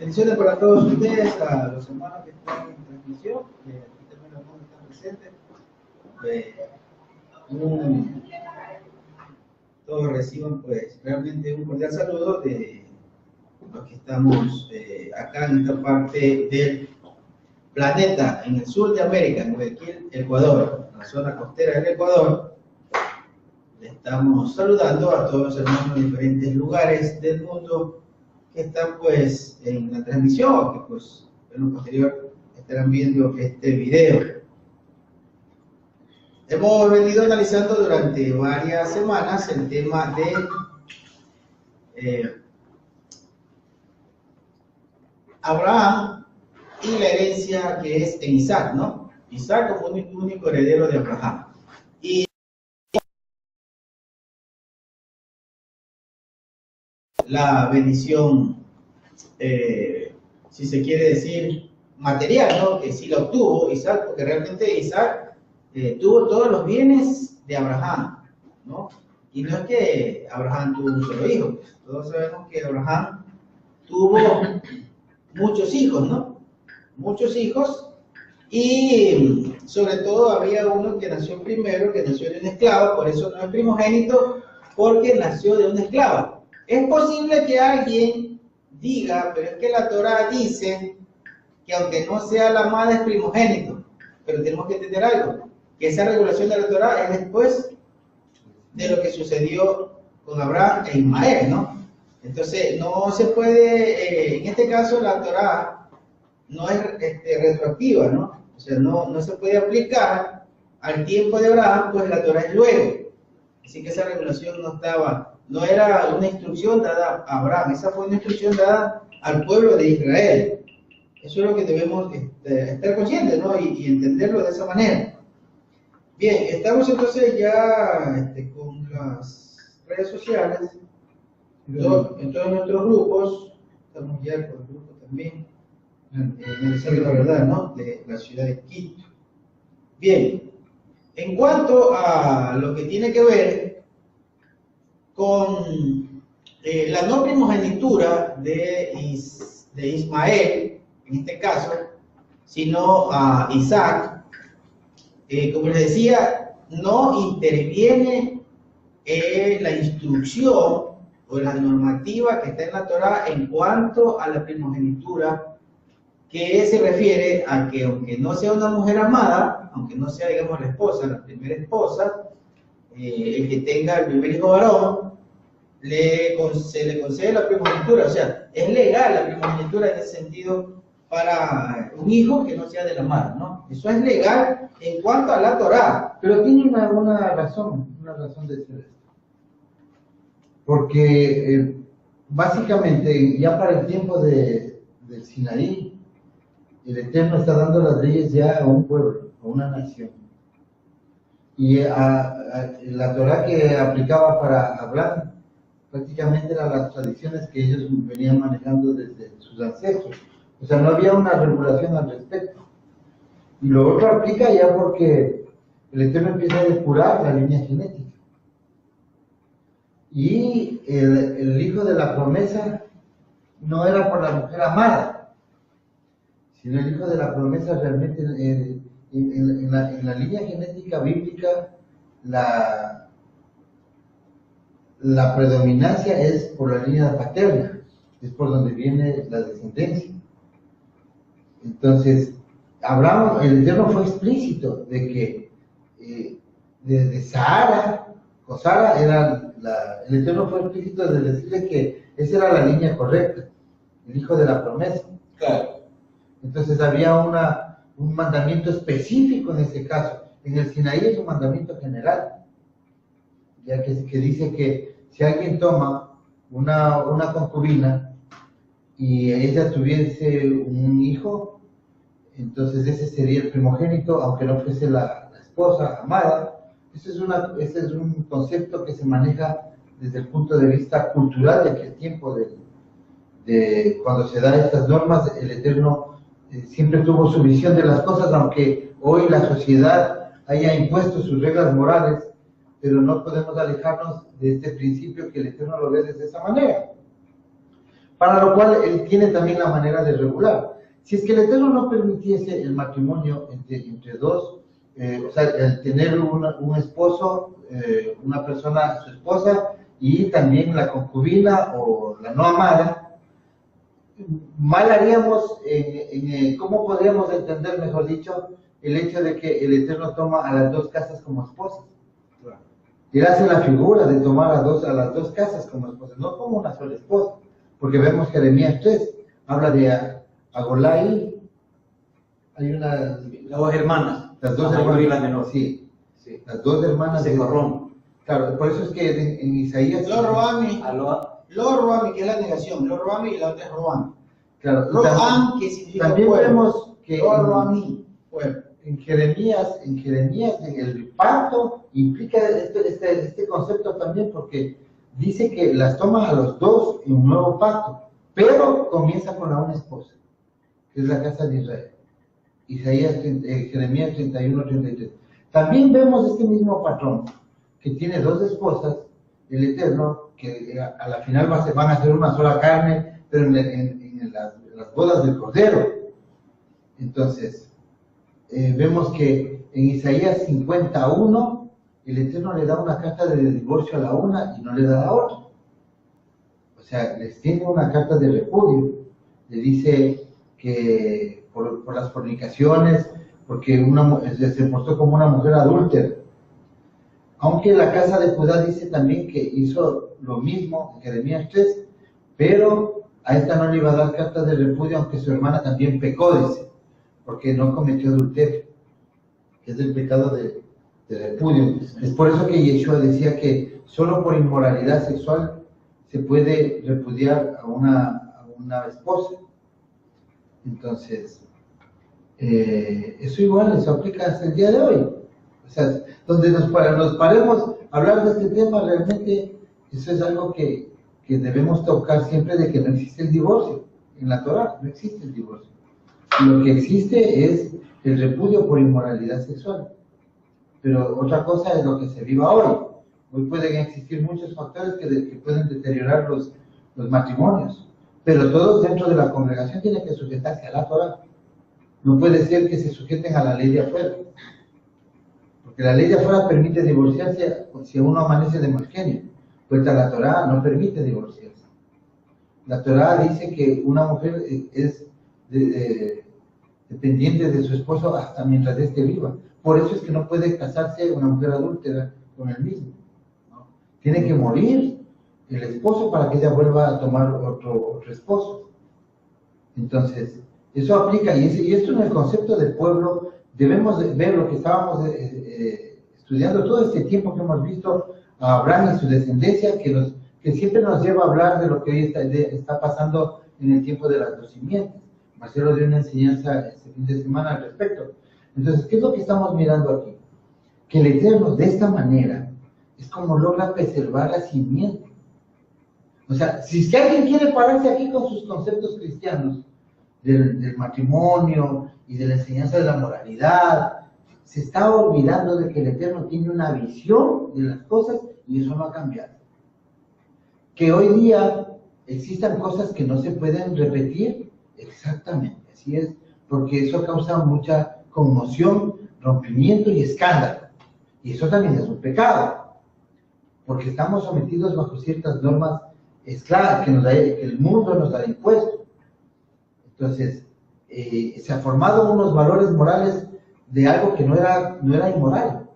Bendiciones para todos ustedes, a los hermanos que están en transmisión, que aquí también los hermanos están presentes. Todos reciban pues realmente un cordial saludo de los que estamos acá en esta parte del planeta, en el sur de América, en Guayaquil, Ecuador, en la zona costera del Ecuador. Le estamos saludando a todos los hermanos de diferentes lugares del mundo que están pues en la transmisión, que pues en lo posterior estarán viendo este video. Hemos venido analizando durante varias semanas el tema de Abraham y la herencia que es en Isaac, ¿no? Isaac como único heredero de Abraham. Y la bendición, si se quiere decir, material, ¿no? Que sí la obtuvo Isaac, porque realmente Isaac tuvo todos los bienes de Abraham, ¿no? Y no es que Abraham tuvo un solo hijo, todos sabemos que Abraham tuvo muchos hijos, ¿no? Muchos hijos, y sobre todo había uno que nació primero, que nació de un esclavo, por eso no es primogénito, porque nació de una esclava. Es posible que alguien diga, pero es que la Torá dice que aunque no sea la madre es primogénito, pero tenemos que entender algo, que esa regulación de la Torá es después de lo que sucedió con Abraham e Ismael, ¿no? Entonces no se puede, en este caso la Torá no es retroactiva, ¿no? O sea, no se puede aplicar al tiempo de Abraham, pues la Torá es luego. Así que esa regulación no era una instrucción dada a Abraham, esa fue una instrucción dada al pueblo de Israel. Eso es lo que debemos estar conscientes, ¿no? Y entenderlo de esa manera. Bien, estamos entonces ya con las redes sociales, en todos nuestros grupos, estamos ya con el grupo también, analizando la verdad, ¿no? De la ciudad de Quito. Bien, en cuanto a lo que tiene que ver con la no primogenitura de Ismael, en este caso, sino a Isaac, como les decía, no interviene la instrucción o la normativa que está en la Torá en cuanto a la primogenitura, que se refiere a que aunque no sea una mujer amada, aunque no sea, digamos, la esposa, la primera esposa, el que tenga el primer hijo varón, se le concede la primogenitura. O sea, es legal la primogenitura en ese sentido para un hijo que no sea de la madre, ¿no? Eso es legal en cuanto a la Torá. Pero tiene una razón de ser esto. Porque básicamente ya para el tiempo del Sinaí, el Eterno está dando las leyes ya a un pueblo, a una nación. Y la Torá que aplicaba para Abraham prácticamente eran las tradiciones que ellos venían manejando desde sus ancestros. O sea, no había una regulación al respecto. Y lo otro aplica ya porque el Eterno empieza a depurar la línea genética. Y el hijo de la promesa no era por la mujer amada, sino el hijo de la promesa realmente en la línea genética bíblica la predominancia es por la línea paterna, es por donde viene la descendencia. Entonces, Abraham, el Eterno fue explícito de que de Sara, o Sara era el Eterno fue explícito de decirle que esa era la línea correcta, el hijo de la promesa. Claro. Entonces había un mandamiento específico en ese caso. En el Sinaí es un mandamiento general, ya que dice que si alguien toma una concubina y ella tuviese un hijo, entonces ese sería el primogénito, aunque no fuese la esposa amada. Ese es un concepto que se maneja desde el punto de vista cultural de aquel tiempo, de cuando se dan estas normas. El Eterno siempre tuvo su visión de las cosas, aunque hoy la sociedad haya impuesto sus reglas morales, pero no podemos alejarnos de este principio que el Eterno lo ve de esa manera. para lo cual él tiene también la manera de regular. Si es que el Eterno no permitiese el matrimonio entre dos, o sea, el tener un esposo, una persona, su esposa, y también la concubina o la no amada, mal haríamos ¿cómo podríamos entender, mejor dicho, el hecho de que el Eterno toma a las dos casas como esposas? Él hace la figura de tomar a las dos casas como esposas, no como una sola esposa, porque vemos Jeremías 3, habla de Agolai, hay una... Las dos hermanas. Las dos la mayor hermanas, y la menor. sí, las dos hermanas se corrompen. Claro, por eso es que en Isaías... Lo Roami, que es la negación, lo Roami y la otra es Roam. Claro, Roam, que significa también pueblo. vemos que Lo Roami, pueblo. en Jeremías, el pacto implica este concepto también, porque dice que las toma a los dos en un nuevo pacto, pero comienza con la una esposa, que es la casa de Israel. Jeremías 31-33. También vemos este mismo patrón, que tiene dos esposas, el Eterno, que a la final van a ser una sola carne, pero en las bodas del Cordero. Entonces, vemos que en Isaías 51, el Eterno le da una carta de divorcio a la una y no le da a la otra. O sea, les tiene una carta de repudio. Le dice que por las fornicaciones, porque se portó como una mujer adúltera. Aunque la casa de Judá dice también que hizo lo mismo en Jeremías 3, pero a esta no le iba a dar carta de repudio, aunque su hermana también pecó, dice, porque no cometió adulterio, que es el pecado de repudio. Es por eso que Yeshua decía que solo por inmoralidad sexual se puede repudiar a una esposa. Entonces, eso igual, eso aplica hasta el día de hoy. O sea, donde nos paremos a hablar de este tema, realmente eso es algo que debemos tocar siempre, de que no existe el divorcio. En la Torah no existe el divorcio. Lo que existe es el repudio por inmoralidad sexual. Pero otra cosa es lo que se viva hoy. Hoy pueden existir muchos factores que pueden deteriorar los matrimonios. Pero todos dentro de la congregación tienen que sujetarse a la Torah. No puede ser que se sujeten a la ley de afuera. Porque la ley de afuera permite divorciarse si uno amanece de mal genio. Pues la Torah no permite divorciarse. La Torah dice que una mujer es dependiente de su esposo hasta mientras éste viva. Por eso es que no puede casarse una mujer adúltera con el mismo, ¿no? Tiene que morir el esposo para que ella vuelva a tomar otro esposo. Entonces, eso aplica, y esto en el concepto del pueblo, debemos ver lo que estábamos estudiando todo este tiempo que hemos visto a Abraham y su descendencia, que siempre nos lleva a hablar de lo que hoy está pasando en el tiempo de las dos simientes. Marcelo dio una enseñanza este fin de semana al respecto. Entonces, ¿qué es lo que estamos mirando aquí? Que el Eterno, de esta manera, es como logra preservar la simiente. O sea, si es que alguien quiere pararse aquí con sus conceptos cristianos, del matrimonio y de la enseñanza de la moralidad, se está olvidando de que el Eterno tiene una visión de las cosas y eso no ha cambiado. Que hoy día existan cosas que no se pueden repetir, exactamente, así es, porque eso causa mucha conmoción, rompimiento y escándalo. Y eso también es un pecado, porque estamos sometidos bajo ciertas normas esclavas que el mundo nos ha impuesto. Entonces, se han formado unos valores morales de algo que no era inmoral.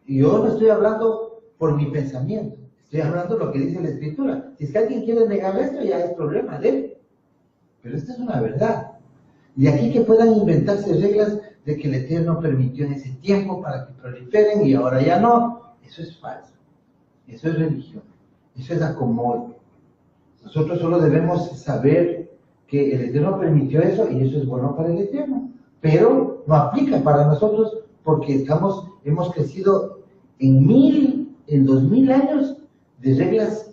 Y yo no estoy hablando por mi pensamiento, estoy hablando de lo que dice la Escritura. Si es que alguien quiere negar esto, ya es problema de él. Pero esta es una verdad. Y aquí que puedan inventarse reglas de que el Eterno permitió en ese tiempo para que proliferen y ahora ya no, eso es falso. Eso es religión. Eso es acomodo. Nosotros solo debemos saber que el Eterno permitió eso y eso es bueno para el Eterno. Pero no aplica para nosotros porque hemos crecido en 2000 años de reglas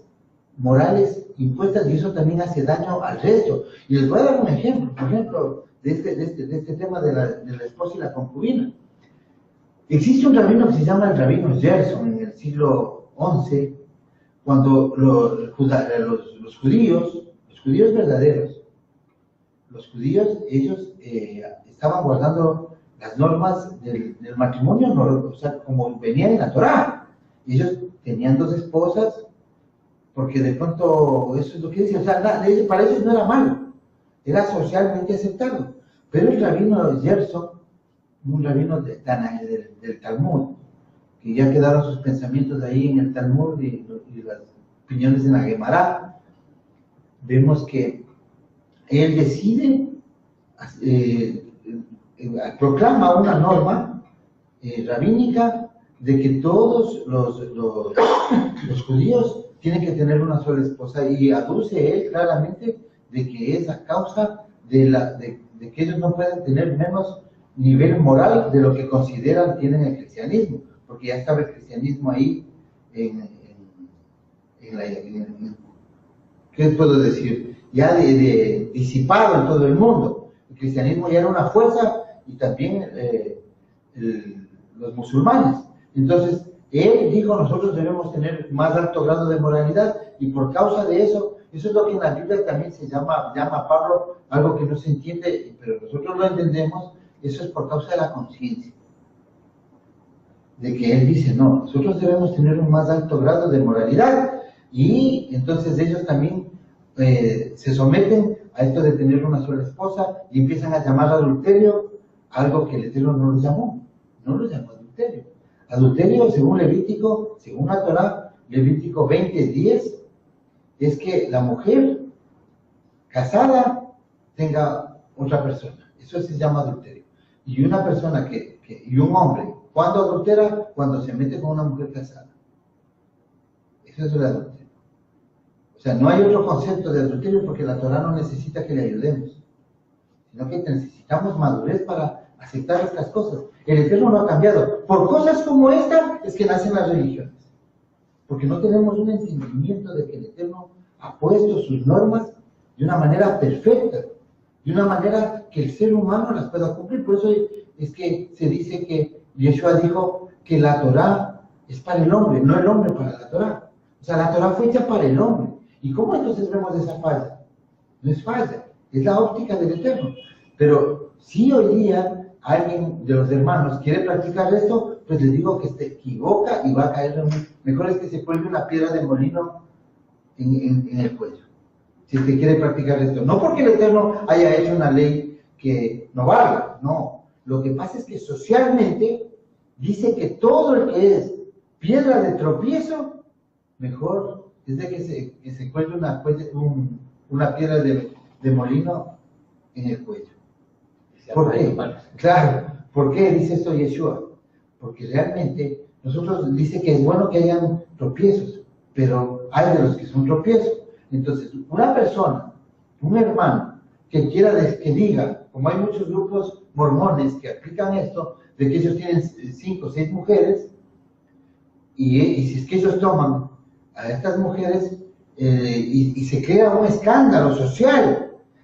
morales impuestas y eso también hace daño al resto. Y les voy a dar un ejemplo, por ejemplo, de este tema de la esposa y la concubina. Existe un rabino que se llama el rabino Gerson en el siglo XI, cuando los los judíos verdaderos, los judíos, ellos estaban guardando las normas del matrimonio, o sea, como venía en la Torá. Ellos tenían 2 esposas, porque de pronto eso es lo que dice, o sea, para ellos no era malo, era socialmente aceptado. Pero el rabino Gerson, un rabino del Talmud, que ya quedaron sus pensamientos ahí en el Talmud y las opiniones en la Gemara, vemos que él decide, proclama una norma rabínica de que todos los judíos tienen que tener una sola esposa, y aduce él claramente de que es a causa de que ellos no pueden tener menos nivel moral de lo que consideran tienen el cristianismo, porque ya estaba el cristianismo ahí ¿qué puedo decir? Ya disipado en todo el mundo. El cristianismo ya era una fuerza, y también los musulmanes. Entonces, él dijo, nosotros debemos tener más alto grado de moralidad, y por causa de eso es lo que en la Biblia también se llama Pablo, algo que no se entiende, pero nosotros lo entendemos. Eso es por causa de la conciencia, de que él dice, no, nosotros debemos tener un más alto grado de moralidad, y entonces ellos también se someten a esto de tener una sola esposa, y empiezan a llamar adulterio algo que el Eterno no lo llamó adulterio. Adulterio, según Levítico, según la Torá, Levítico 20:10, es que la mujer casada tenga otra persona. Eso se llama adulterio. Y una persona y un hombre, ¿cuándo adultera? Cuando se mete con una mujer casada. Eso es el adulterio. O sea, no hay otro concepto de adulterio, porque la Torá no necesita que le ayudemos, sino que necesitamos madurez para aceptar estas cosas. El Eterno no ha cambiado. Por cosas como esta es que nacen las religiones, porque no tenemos un entendimiento de que el Eterno ha puesto sus normas de una manera perfecta, de una manera que el ser humano las pueda cumplir. Por eso es que se dice que Yeshua dijo que la Torá es para el hombre, no el hombre para la Torá. O sea, la Torá fue hecha para el hombre. ¿Y cómo entonces vemos esa falla? No es falla, es la óptica del Eterno. Pero si hoy día alguien de los hermanos quiere practicar esto, pues les digo que se equivoca y va a caer mejor es que se cuelgue una piedra de molino en el cuello, si usted quiere practicar esto. No porque el Eterno haya hecho una ley que no valga, no. Lo que pasa es que socialmente dice que todo el que es piedra de tropiezo, mejor es de que se cuelgue una piedra de molino en el cuello. ¿Por qué? Claro, ¿por qué dice esto Yeshua? Porque realmente nosotros dice que es bueno que hayan tropiezos, pero hay de los que son tropiezos. Entonces, una persona, un hermano, que diga, como hay muchos grupos mormones que aplican esto, de que ellos tienen 5 o 6 mujeres, y si es que ellos toman a estas mujeres y se crea un escándalo social,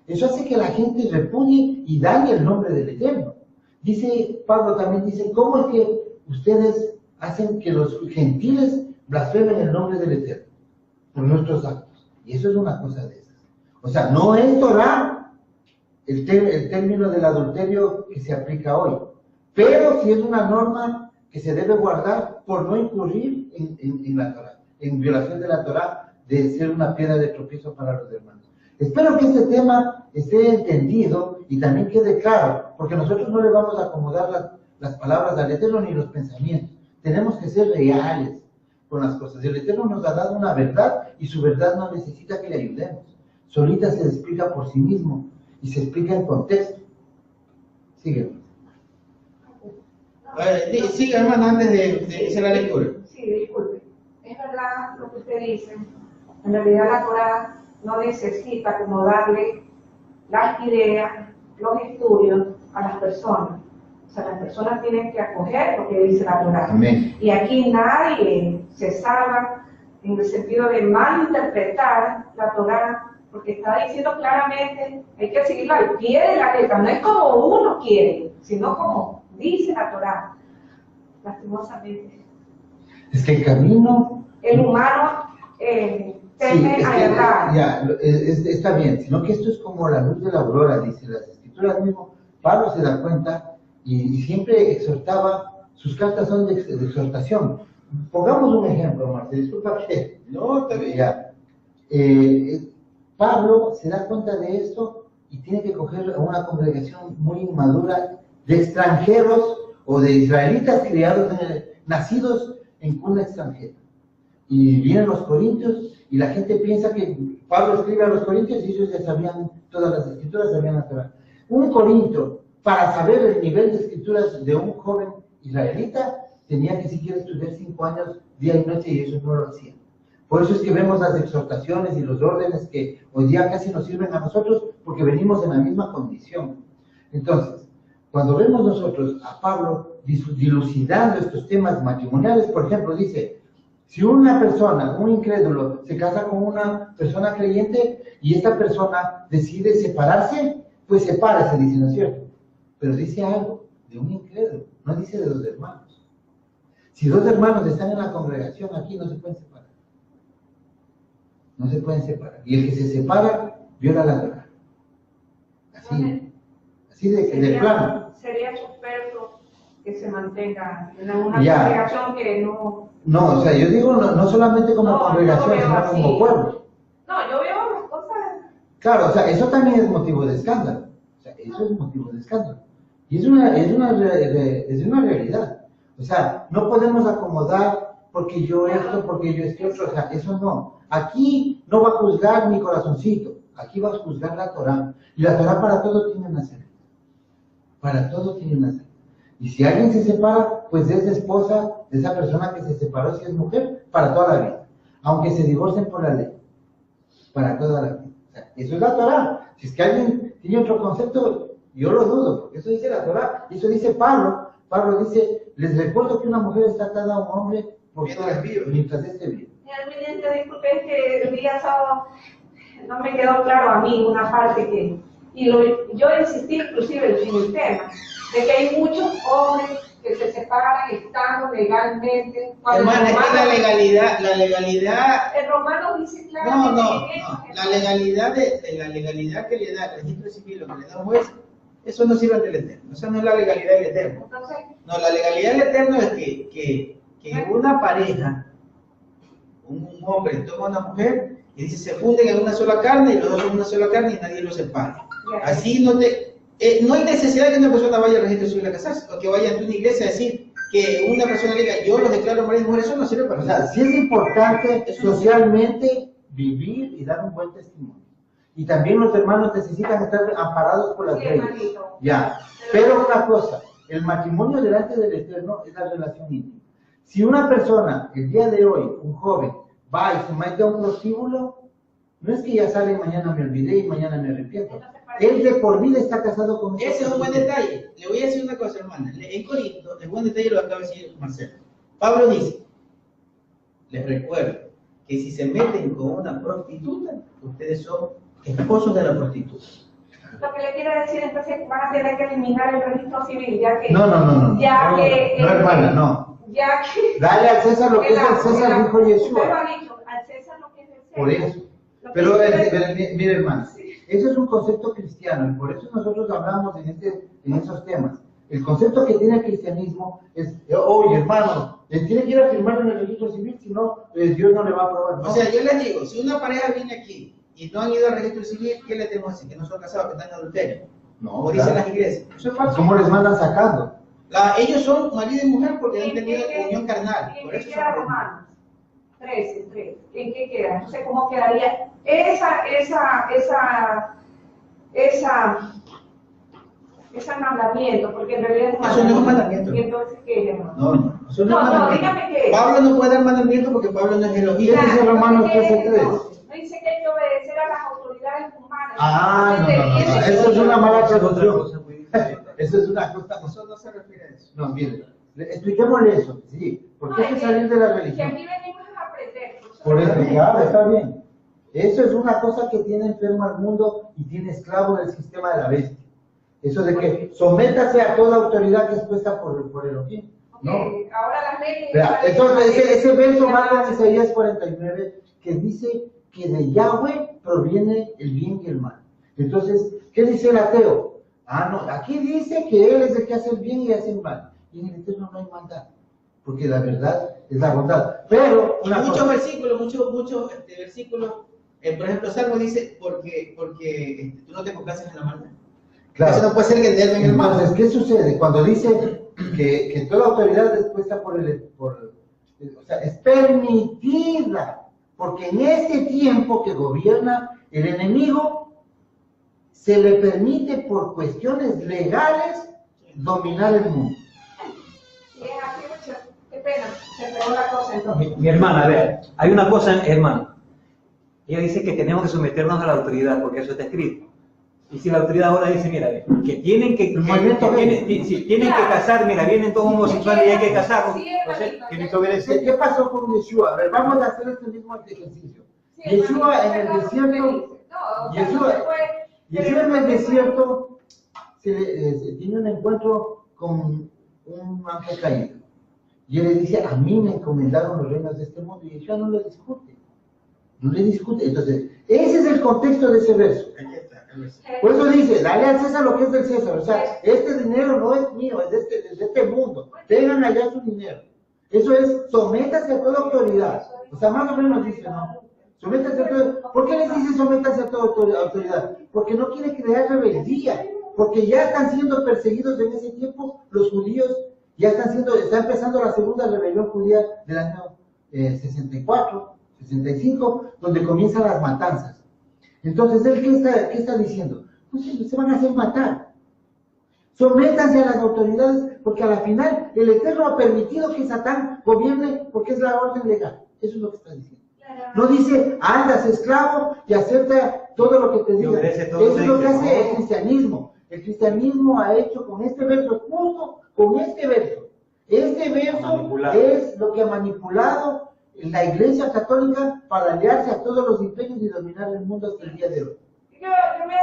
eso hace que la gente repudie y dañe el nombre del Eterno. Dice Pablo también, dice, ¿cómo es que ustedes hacen que los gentiles blasfemen el nombre del Eterno? Por nuestros actos. Y eso es una cosa de esas. O sea, no es Torah el término del adulterio que se aplica hoy, pero sí es una norma que se debe guardar por no incurrir en la Torah, en violación de la Torah, de ser una piedra de tropiezo para los hermanos. Espero que este tema esté entendido y también quede claro, porque nosotros no le vamos a acomodar las palabras al Eterno ni los pensamientos. Tenemos que ser reales con las cosas. El Eterno nos ha dado una verdad, y su verdad no necesita que le ayudemos. Solita se explica por sí mismo y se explica en contexto. Sígueme. Siga, hermana, antes de hacer la lectura. Sí, disculpe. Es verdad lo que usted dice. En realidad la Torah no necesita como darle las ideas, los estudios a las personas. O sea, las personas tienen que acoger lo que dice la Torah. Amén. Y aquí nadie se salva en el sentido de malinterpretar la Torah, porque está diciendo claramente, hay que seguirla al pie de la letra. No es como uno quiere, sino como dice la Torah. Lastimosamente. Es que el camino... El humano teme es a que, errar. ya, está bien, sino que esto es como la luz de la aurora, dice las escrituras mismo. Pablo se da cuenta y siempre exhortaba, sus cartas son de exhortación. Pongamos un ejemplo, Marta, disculpa que... No, está bien. Ya. Pablo se da cuenta de esto y tiene que coger a una congregación muy inmadura de extranjeros o de israelitas criados, nacidos en cuna extranjera. Y vienen los corintios y la gente piensa que Pablo escribe a los corintios y ellos ya sabían todas las escrituras, sabían la Torá. Un corinto, para saber el nivel de escrituras de un joven israelita, tenía que siquiera estudiar 5 años, día y noche, y eso no lo hacían. Por eso es que vemos las exhortaciones y los órdenes que hoy día casi nos sirven a nosotros, porque venimos en la misma condición. Entonces, cuando vemos nosotros a Pablo dilucidando estos temas matrimoniales, por ejemplo, dice, si una persona, un incrédulo, se casa con una persona creyente y esta persona decide separarse, pues sepárese, dice, ¿no es cierto? Pero dice algo de un incrédulo, no dice de 2 hermanos. Si 2 hermanos están en la congregación aquí, no se pueden separar. No se pueden separar. Y el que se separa, viola la Torá. Así de plano. Sería superfluo que se mantenga en una Ya. congregación que no... No, o sea, yo digo no solamente como congregación, yo sino así. como pueblo. No, yo veo las cosas... Claro, o sea, eso también es motivo de escándalo. O sea, eso es motivo de escándalo. Y es una realidad. O sea, no podemos acomodar porque yo esto, porque yo esto otro. O sea, eso no. Aquí no va a juzgar mi corazoncito. Aquí va a juzgar la Torá. Y la Torá para todo tiene una salida. Para todo tiene una salida. Y si alguien se separa, pues es esposa de esa persona que se separó, si es mujer, para toda la vida. Aunque se divorcien por la ley. Para toda la vida. O sea, eso es la Torá. Si es que alguien tiene otro concepto, yo lo dudo, porque eso dice la Torá. Eso dice Pablo. Pablo dice, les recuerdo que una mujer está atada a un hombre mientras esté vivo. Realmente, disculpe, es que el día sábado no me quedó claro a mí una parte que... yo insistí inclusive en el tema, de que hay muchos hombres que se separan estando legalmente. Hermana, es que la legalidad... El romano dice No, claramente la legalidad que le da el registro civil, lo que le da un juez, eso no sirve ante el Eterno. Eso no es la legalidad del Eterno. Entonces, No, la legalidad del Eterno es que una pareja, un hombre toma a una mujer y dice se funden en una sola carne y los dos son una sola carne y nadie los separa. Así no hay necesidad de que una persona vaya al registro civil a casarse o que vaya ante una iglesia a decir que una persona diga yo los declaro marido y mujer. Eso no sirve para nada. O sea, sí es importante socialmente vivir y dar un buen testimonio. Y también los hermanos necesitan estar amparados por las leyes. Ya. Pero una cosa, el matrimonio delante del Eterno es la relación íntima. Si una persona, el día de hoy, un joven, va y se mete a un prostíbulo, no es que ya sale y mañana me olvidé y mañana me arrepiento. Él de por vida está casado con... Ese es un buen detalle. Le voy a decir una cosa, hermana. En Corinto, el buen detalle lo acaba de decir Marcelo. Pablo dice, les recuerdo que si se meten con una prostituta, ustedes son esposos de la prostituta. lo que le quiero decir, entonces van a tener que eliminar el registro civil, ya que... No, hermana, no. Ya que... Dale al César lo que es al César, dijo Usted lo Yeshua. ha dicho, al César lo que es el César. Por eso. Pero, mire, hermano, eso es un concepto cristiano y por eso nosotros hablamos en esos temas. El concepto que tiene el cristianismo es, oye, hermano, tiene que ir a firmar en el registro civil, si no, Dios no le va a aprobar. ¿No? O sea, yo les digo, si una pareja viene aquí y no han ido al registro civil, ¿qué le tenemos que decir? Que no son casados, que están en adulterio. No, Como dicen las iglesias. Eso es falso. ¿Cómo les mandan sacando? Ellos son marido y mujer porque han tenido unión carnal. ¿En Por qué eso queda son Romanos? 13. ¿En qué queda? Entonces, ¿cómo quedaría ese mandamiento? Porque en realidad Eso no es un mandamiento. ¿Y entonces qué es? No, eso no es No, mandamiento. dígame qué es. Pablo no puede dar mandamiento porque Pablo no es Elohim. ¿Qué dice Romanos 13:3? No dice que hay que obedecer a las autoridades humanas. No. Eso es una mala traducción. Eso es una cosa. Eso no se refiere a eso. No, mire, expliquémosle eso. Sí, porque hay que salir de la religión. Que aquí venimos a aprender. Por eso, claro, está bien. Eso es una cosa que tiene enfermo al mundo y tiene esclavo del sistema de la bestia. Eso de que sométase a toda autoridad que es puesta por Elohim. No. Ahora las leyes... Entonces, ese verso manda en Isaías 49 que dice que de Yahweh proviene el bien y el mal. Entonces, ¿qué dice el ateo? Ah, no, aquí dice que Él es el que hace el bien y hace el mal. Y en el Eterno no hay maldad, porque la verdad es la bondad. Pero, Y muchos versículos, por ejemplo, Salmo dice, porque tú no te complaces en la maldad. claro. Eso no puede ser que el dedo en el mal. Entonces, ¿qué sucede? Cuando dice que toda autoridad es puesta o sea, es permitida, porque en este tiempo que gobierna el enemigo, se le permite por cuestiones legales dominar el mundo. Y es así, mucho. Qué pena, se pegó la cosa entonces. Mi hermana, a ver, hay una cosa, hermano. Ella dice que tenemos que someternos a la autoridad, porque eso está escrito. Y si la autoridad ahora dice, mira, que tienen que casar, mira, vienen todos homosexuales y hay que casarlos, entonces tienen que obedecer. ¿Qué pasó con Yeshua? A ver, vamos a hacer este mismo ejercicio. Yeshua en el desierto, Yeshua en el desierto se tiene un encuentro con un ángel caído. Y él le dice, a mí me encomendaron los reinos de este mundo. Y Yeshua no le discute. No le discute. Entonces, ese es el contexto de ese verso. Por eso dice, dale al César lo que es del César. O sea, este dinero no es mío, es de este mundo. Tengan allá su dinero. Eso es, sométase a toda autoridad. O sea, más o menos dice, ¿no? Sométase a toda. ¿Por qué les dice sométase a toda autoridad? Porque no quiere crear rebeldía. Porque ya están siendo perseguidos en ese tiempo los judíos. Está empezando la segunda rebelión judía del año 64, 65, donde comienzan las matanzas. Entonces, ¿él qué está diciendo? Pues se van a hacer matar. Sométanse a las autoridades, porque a la final el Eterno ha permitido que Satán gobierne, porque es la orden legal. Eso es lo que está diciendo. No dice, andas esclavo y acepta todo lo que te diga. Eso es lo que hace el cristianismo. El cristianismo ha hecho con este verso, justo con este verso. Este verso es lo que ha manipulado la Iglesia Católica para aliarse a todos los imperios y dominar el mundo hasta el día de hoy. Yo me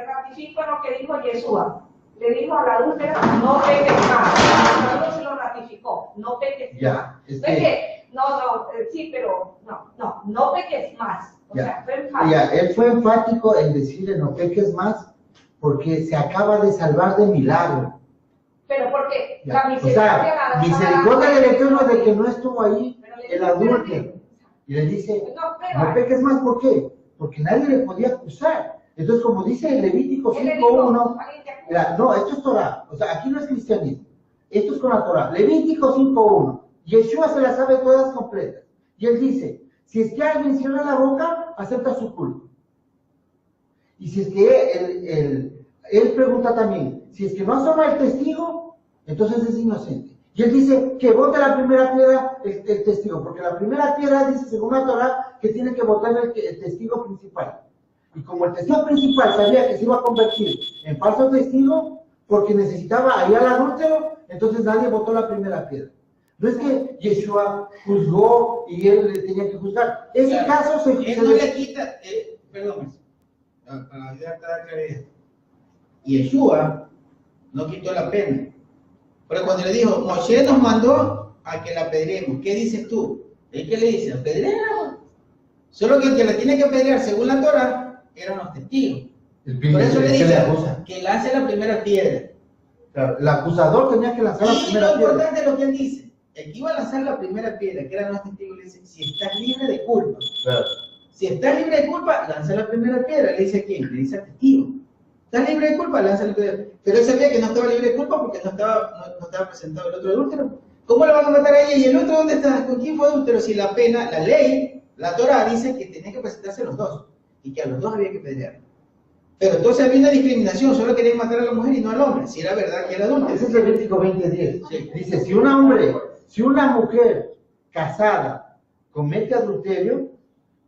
ratifico en lo que dijo Yeshua. Le dijo a la adúltera, no peques más. Luego se lo ratificó, no peques más. Sí, pero no peques más. O sea, fue enfático. Él fue enfático en decirle no peques más, porque se acaba de salvar de milagro. Pero porque la misericordia del Eterno de que no estuvo ahí el adúltero. Y le dice, no peques más, ¿por qué? Porque nadie le podía acusar. Entonces, como dice el Levítico 5.1, no, esto es Torah, o sea, aquí no es cristianismo, esto es con la Torah. Levítico 5.1, Yeshua se las sabe todas completas. Y él dice, si es que alguien cierra la boca, acepta su culpa. Y si es que él pregunta también, si es que no asoma el testigo, entonces es inocente. Y él dice que bote la primera piedra el testigo, porque la primera piedra dice, según la Torah, que tiene que botar el testigo principal. Y como el testigo principal sabía que se iba a convertir en falso testigo, porque necesitaba allá al adúltero, entonces nadie botó la primera piedra. No es que Yeshua juzgó y él le tenía que juzgar. Ese caso se... Él no le quita, perdón, para ayudarte a dar claridad. Yeshua no quitó la pena. Pero cuando le dijo, Moshe nos mandó a que la apedreemos, ¿qué dices tú? ¿Él qué le dice? Apedréala. Solo que el que la tiene que apedrear según la Torah eran los testigos. Por eso le dice que lance la primera piedra. Claro, el acusador tenía que lanzar la primera piedra. Y lo importante es lo que él dice. El que iba a lanzar la primera piedra, que eran los testigos, le dice, si estás libre de culpa. Claro. Si estás libre de culpa, lanza la primera piedra. Le dice a quién? Le dice al testigo. ¿Estás libre de culpa? Lanza la piedra. Pero él sabía que no estaba libre de culpa porque no estaba presentado el otro adúltero. ¿Cómo le van a matar a ella? ¿Y el otro dónde está? ¿Con quién fue adúltero? Si la pena, la ley, la Torah dice que tenían que presentarse los dos. Y que a los dos había que apedrear. Pero entonces había una discriminación, solo querían matar a la mujer y no al hombre, si era verdad que era adúltero. Ese es Levítico 20:10. Sí. Dice, si una mujer casada comete adulterio,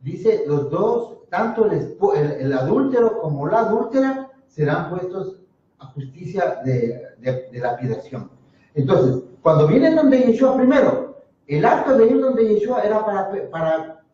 dice, los dos, tanto el adúltero como la adúltera, serán puestos a justicia de lapidación. Entonces, cuando vienen donde Yeshua, primero, el acto de ir donde Yeshua era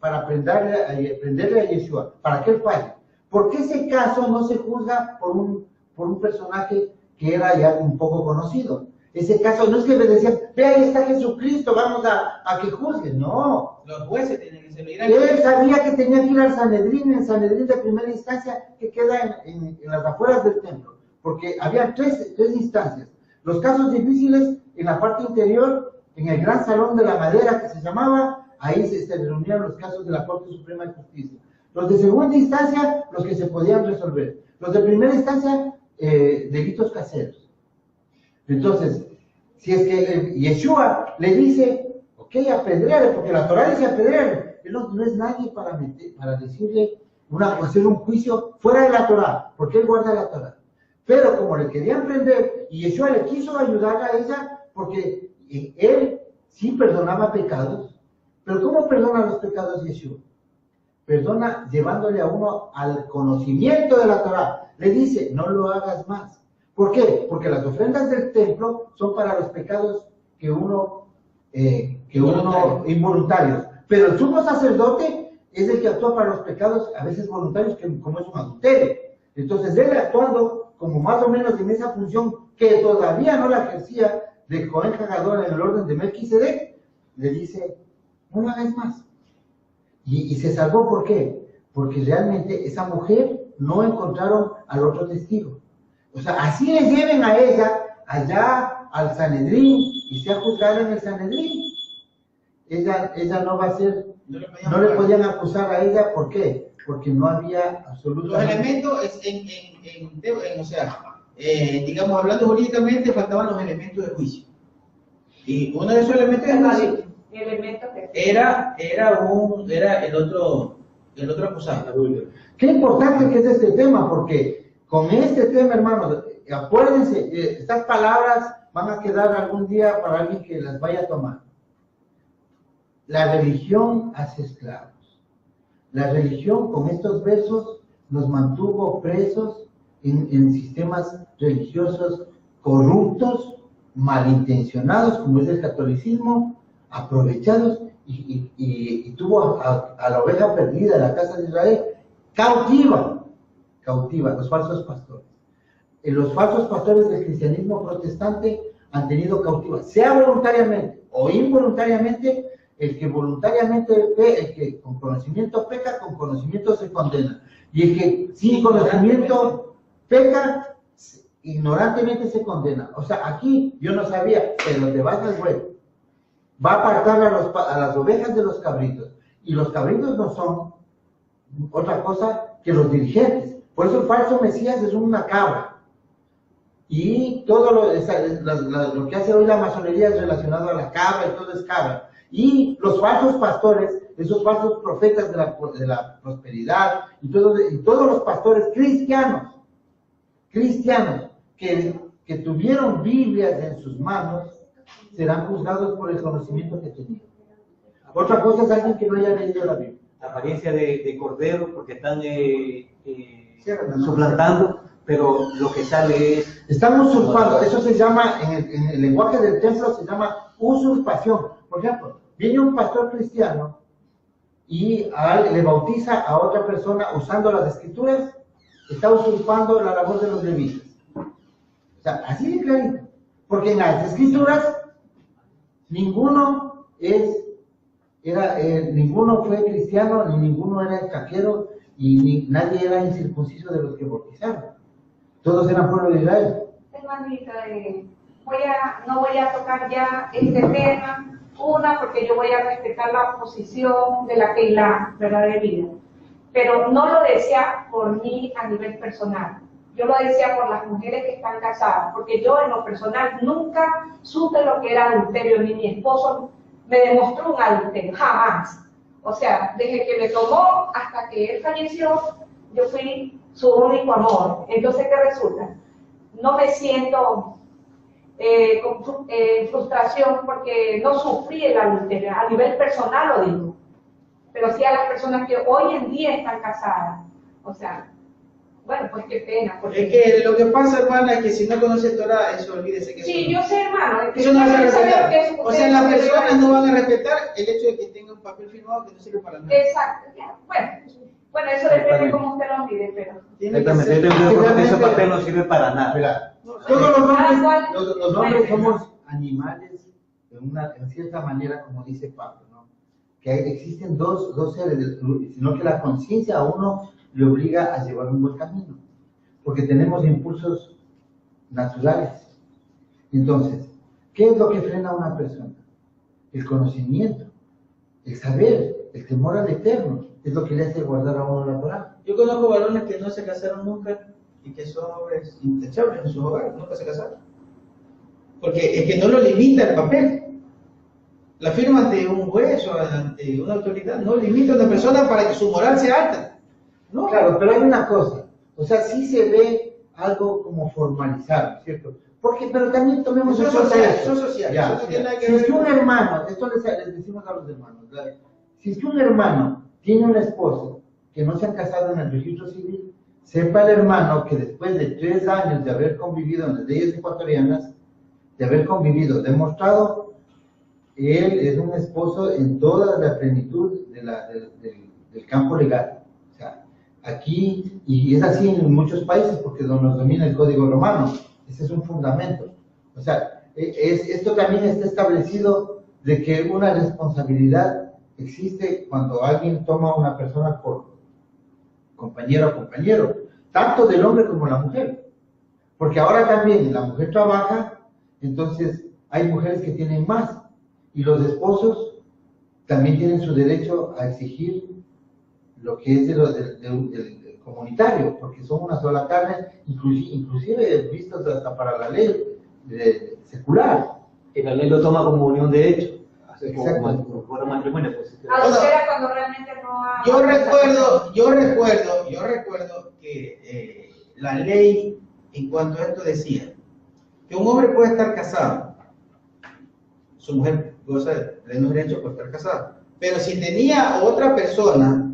para prenderle a Yeshua, para que él falle. ¿Por qué ese caso no se juzga por un personaje que era ya un poco conocido? Ese caso no es que me decían, ve ahí está Jesucristo, vamos a que juzguen, no. Los jueces tienen que ser. Él sabía que tenía que ir al Sanedrín, en Sanedrín de primera instancia, que queda en las afueras del templo, porque había tres instancias. Los casos difíciles en la parte interior, en el gran salón de la madera que se llamaba, ahí se reunían los casos de la Corte Suprema de Justicia. Los de segunda instancia, los que se podían resolver. Los de primera instancia, delitos caseros. Entonces, si es que Yeshua le dice, ok, apedréale, porque la Torah dice apedréale, él no es nadie para decirle, hacer un juicio fuera de la Torah, porque él guarda la Torah. Pero como le querían prender, y Yeshua le quiso ayudar a ella, porque él sí perdonaba pecados, pero ¿cómo perdona los pecados Yeshua? Perdona llevándole a uno al conocimiento de la Torah. Le dice, no lo hagas más. ¿Por qué? Porque las ofrendas del templo son para los pecados que uno involuntarios. Pero el sumo sacerdote es el que actúa para los pecados a veces voluntarios, como es un adulterio. Entonces él actuando como más o menos en esa función que todavía no la ejercía de Cohen Hagadol en el orden de Melquisedec, le dice, no lo hagas más. Y se salvó, ¿por qué? Porque realmente esa mujer no encontraron al otro testigo. O sea, así les lleven a ella allá al Sanedrín y sea juzgada en el Sanedrín. Ella no va a ser, no le podían acusar a ella, ¿por qué? Porque no había absolutamente... Los elementos, o sea, digamos, hablando jurídicamente, faltaban los elementos de juicio. Y uno de esos elementos de juicio era el otro acusado. Qué importante que es este tema, porque con este tema, hermanos, acuérdense, estas palabras van a quedar algún día para alguien que las vaya a tomar. La religión hace esclavos. La religión, con estos versos, nos mantuvo presos en sistemas religiosos corruptos, malintencionados, como es el catolicismo, aprovechados, y tuvo a la oveja perdida de la casa de Israel cautiva, los falsos pastores. Los falsos pastores del cristianismo protestante han tenido cautiva, sea voluntariamente o involuntariamente. El que voluntariamente el que con conocimiento peca, con conocimiento se condena. Y el que sin conocimiento peca, ignorantemente se condena. O sea, aquí yo no sabía, pero te vas al huevo. Va a apartar a las ovejas de los cabritos. Y los cabritos no son otra cosa que los dirigentes. Por eso el falso Mesías es una cabra. Y todo lo que hace hoy la masonería es relacionado a la cabra y todo es cabra. Y los falsos pastores, esos falsos profetas de la prosperidad, y todos los pastores cristianos que tuvieron Biblias en sus manos, serán juzgados por el conocimiento que tenían. Otra cosa es alguien que no haya leído la Biblia. La apariencia de cordero, porque están suplantando, pero lo que sale es... Están usurpando, eso se llama, en el lenguaje del templo, se llama usurpación. Por ejemplo, viene un pastor cristiano y le bautiza a otra persona usando las escrituras, está usurpando la labor de los levitas. O sea, así de clarito. Porque en las escrituras ninguno fue cristiano, ni ninguno era extranjero, y nadie era incircunciso de los que bautizaron. Todos eran pueblo de Israel. Hermanita, no voy a tocar ya este tema. Una, porque yo voy a respetar la posición de la Keilah, ¿verdad? De vida. Pero no lo decía por mí a nivel personal. Yo lo decía por las mujeres que están casadas, porque yo en lo personal nunca supe lo que era adulterio, ni mi esposo me demostró un adulterio, jamás. O sea, desde que me tomó hasta que él falleció, yo fui su único amor. Entonces, ¿qué resulta? No me siento con frustración porque no sufrí el adulterio, a nivel personal lo digo, pero sí a las personas que hoy en día están casadas. O sea, bueno, pues qué pena. Porque... Es que lo que pasa, hermana, es que si no conoce Torah, eso olvídese que sí, yo sé, hermano. Eso no va a respetar. O sea, las personas no van a respetar el hecho de que tenga un papel firmado que no sirve para nada. Exacto. Bueno, eso depende de cómo usted lo mide, pero... Exactamente, ese papel no sirve para nada. Mira, Todos los Cada hombres, cual- los hombres somos animales en cierta manera, como dice Pablo, ¿no? Que existen dos seres, sino que la conciencia a uno le obliga a llevar un buen camino, porque tenemos impulsos naturales. Entonces, ¿qué es lo que frena a una persona? El conocimiento, el saber, el temor al eterno, es lo que le hace guardar a uno la palabra. Yo conozco varones que no se casaron nunca y que son hombres intachables en sus hogares, nunca se casaron. Porque es que no lo limita el papel. La firma ante un juez o ante una autoridad no limita a una persona para que su moral sea alta. No. Claro, pero hay una cosa, o sea, sí se ve algo como formalizado, ¿cierto? Porque, pero también tomemos Eso en es cuenta social, esto. eso es social, Ya, eso no tiene nada que si es ver que un con- hermano, esto les decimos a los hermanos, ¿verdad? Si es que un hermano tiene una esposa que no se han casado en el registro civil, sepa el hermano que después de 3 años de haber convivido en las leyes ecuatorianas, de haber convivido, demostrado, él es un esposo en toda la plenitud del campo legal. O sea, aquí, y es así en muchos países porque nos domina el Código Romano, ese es un fundamento. O sea, esto también está establecido de que una responsabilidad existe cuando alguien toma a una persona por compañero o compañero, tanto del hombre como la mujer. Porque ahora también la mujer trabaja, entonces hay mujeres que tienen más, y los esposos también tienen su derecho a exigir lo que es del comunitario, porque son una sola carne, inclusive vistos hasta para la ley secular. Y la ley lo toma como unión de hecho. Así como Exacto. fuera matrimonio. Pues, Adultera cuando realmente no ha... Yo recuerdo que la ley en cuanto a esto decía que un hombre puede estar casado, su mujer goza de plenos derechos por estar casado, pero si tenía otra persona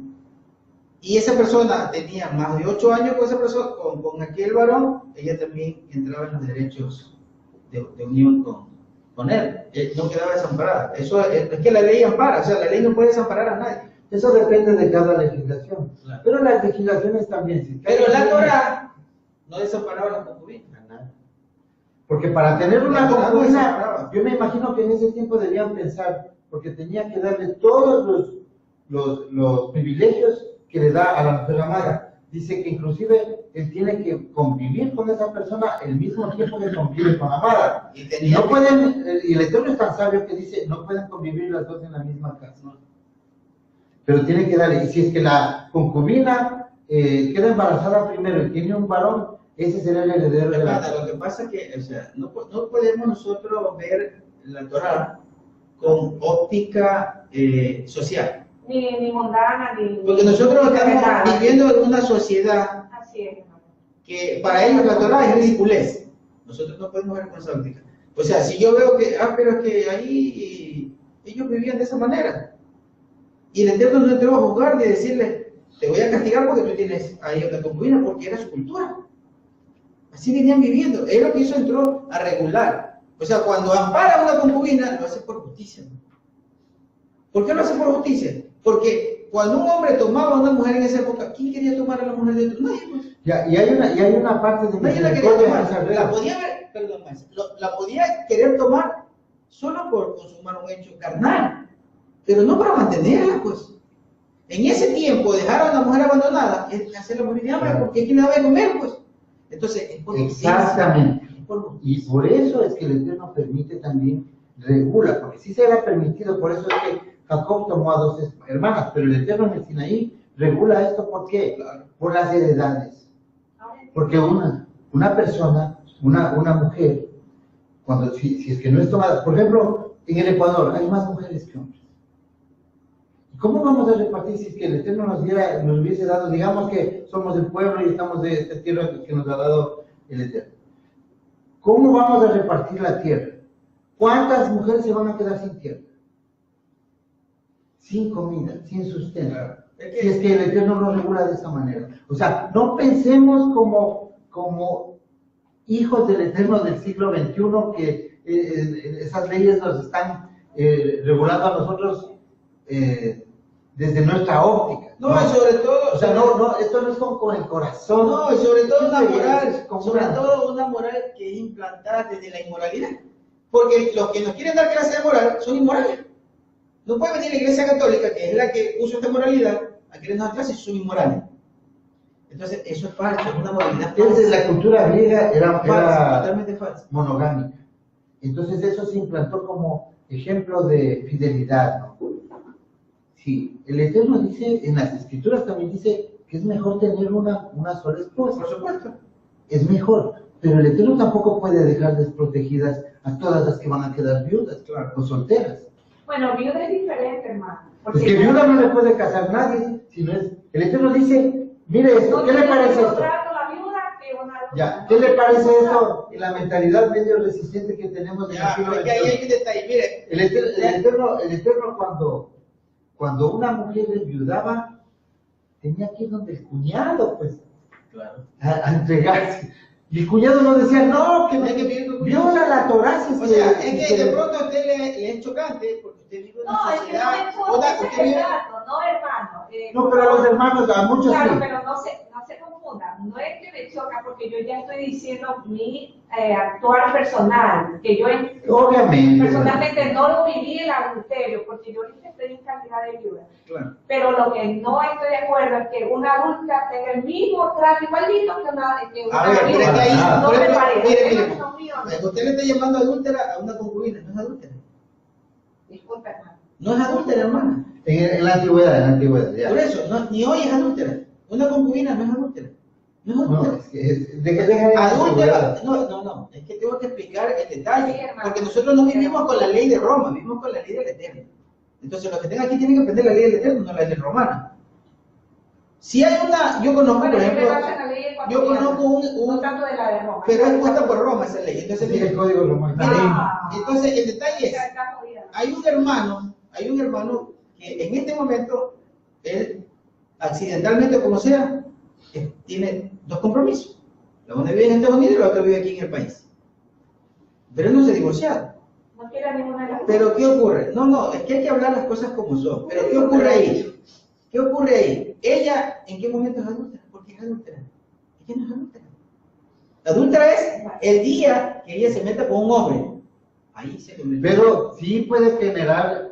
y esa persona tenía más de 8 años con esa persona, con aquel varón, ella también entraba en los derechos de unión con él, no quedaba desamparada. Eso es que la ley ampara, o sea, la ley no puede desamparar a nadie. Eso depende de cada legislación. Claro. Pero las legislaciones también, sí. Pero la Torah no desamparaba a la concubina. Porque para tener una La Torah no concubina, desamparaba. yo me imagino que en ese tiempo debían pensar, porque tenía que darle todos los privilegios que le da a la mujer amada. Dice que inclusive él tiene que convivir con esa persona el mismo tiempo que convive con la amada. Y Y tenía no que- pueden, y el Eterno es tan sabio que dice, no pueden convivir las dos en la misma casa. Pero tiene que darle, y si es que la concubina queda embarazada primero y tiene un varón, ese será el heredero de Hermana, la... lo que pasa es que, o sea, no podemos nosotros ver la Torah con óptica social. Ni mundana, ni... Porque nosotros ni estamos nada. viviendo en una sociedad Así es, hermano. que para ellos la Torah es ridiculez. Nosotros no podemos ver con esa óptica. O sea, si yo veo que, pero es que ahí ellos vivían de esa manera. Y el Eterno no entró a juzgar ni a decirle, te voy a castigar porque tú tienes ahí una concubina, porque era su cultura. Así venían viviendo. Él lo que hizo entró a regular. O sea, cuando ampara a una concubina, lo hace por justicia. ¿Por qué lo hace por justicia? Porque cuando un hombre tomaba a una mujer en esa época, ¿quién quería tomar a la mujer de otro? Nadie, pues. Y hay una parte de Nadie la quería misericordia en esa tomar. La regla. podía ver, perdón, maestro, la podía querer tomar solo por consumar un hecho carnal, pero no para mantenerla, pues. En ese tiempo, dejar a una mujer abandonada es hacerla morir de hambre, porque ¿quién la va a comer, pues? Entonces, es por Exactamente. es por Y por eso es que el Eterno permite también, regula, porque sí se era permitido, por eso es que Jacob tomó a 2 hermanas, pero el Eterno en el Sinaí regula esto, ¿por qué? Por las heredades. Porque una persona, una mujer, cuando si es que no es tomada, por ejemplo, en el Ecuador hay más mujeres que hombres. ¿Cómo vamos a repartir si es que el Eterno nos hubiese dado, digamos que somos el pueblo y estamos de esta tierra que nos ha dado el Eterno? ¿Cómo vamos a repartir la tierra? ¿Cuántas mujeres se van a quedar sin tierra? Sin comida, sin sustento. Si es que el Eterno nos regula de esa manera. O sea, no pensemos como hijos del Eterno del siglo XXI que esas leyes nos están regulando a nosotros desde nuestra óptica. No, y sobre todo, O sea, esto no es con el corazón. no, y sobre todo una Es moral, como sobre una- todo una moral que es implantada desde la inmoralidad. Porque los que nos quieren dar clase de moral son inmorales. No puede venir la Iglesia Católica, que es la que usa esta moralidad, a querernos dar clases, son inmorales. Entonces, eso es falso, es una moralidad Desde falsa. la cultura griega era Totalmente falsa. monogámica. Entonces eso se implantó como ejemplo de fidelidad, ¿no? Sí, el Eterno dice, en las Escrituras también dice que es mejor tener una sola esposa. Por supuesto. Es mejor, pero el Eterno tampoco puede dejar desprotegidas a todas las que van a quedar viudas Claro. o solteras. Bueno, viuda es diferente, hermano. Es que viuda no le puede casar nadie, sino es... El Eterno dice, mire esto, ¿qué le parece esto? Trato la viuda que una Ya, ¿qué le parece esto? En la mentalidad medio resistente que tenemos en el Ya, siglo pero es que ahí XXI. hay un detalle, mire. El Eterno cuando una mujer enviudaba, tenía que ir donde el cuñado, pues, Claro. a entregarse. Y el cuñado no decía, no, que Hay que vivir con viola la Torah. O sea, es que de pronto a usted le es chocante porque usted vive en No, una es que no sociedad. es por Otra, ese usted vive. relato, no, hermano. No, pero a los hermanos, a muchos Claro, sí. pero no se confundan. No es que me choca porque yo ya estoy diciendo mi actuar personal, que yo Obviamente. personalmente no lo viví el adulterio, porque yo ahorita estoy en calidad de viuda. Claro. Pero lo que no estoy de acuerdo es que una adulta tenga el mismo trato igualito que una A ver, pero es que ahí, no por me ejemplo, parece. mire, Esas mire, son opiniones. usted le está llamando adúltera a una concubina, no es adúltera. Disculpa, hermano. No es adúltera, hermana. En la antigüedad, ya. Por eso, ni hoy es adúltera. Una concubina no es adúltera. No es No, adúltera. es que deja de Adúltera, no, es que tengo que explicar el Sí, detalle, hermano. porque nosotros no vivimos con la ley de Roma, vivimos con la ley del Eterno. Entonces los que estén aquí tienen que aprender la ley del Eterno, no la ley romana. Si hay una, yo conozco, por Bueno, yo me ejemplo, baso en la ley yo ecuatoriana, conozco no tanto de la de Roma. pero es puesta por Roma esa ley. Entonces, Sí, el código romano. entonces el detalle es, Está jodida. hay un hermano que en este momento, él, accidentalmente o como sea, tiene dos compromisos. La una vive en Estados Unidos y la otra vive aquí en el país. Pero él no se ha divorciado. No quiere ninguna de las dos. Pero ¿qué ocurre? No, es que hay que hablar las cosas como son. Pero ¿qué ocurre ahí? ¿Qué ocurre ahí? Ella, ¿en qué momento es adúltera? Porque es adúltera. Ella no es adúltera. Adúltera es el día que ella se meta con un hombre. Ahí se convierte. Pero sí puede generar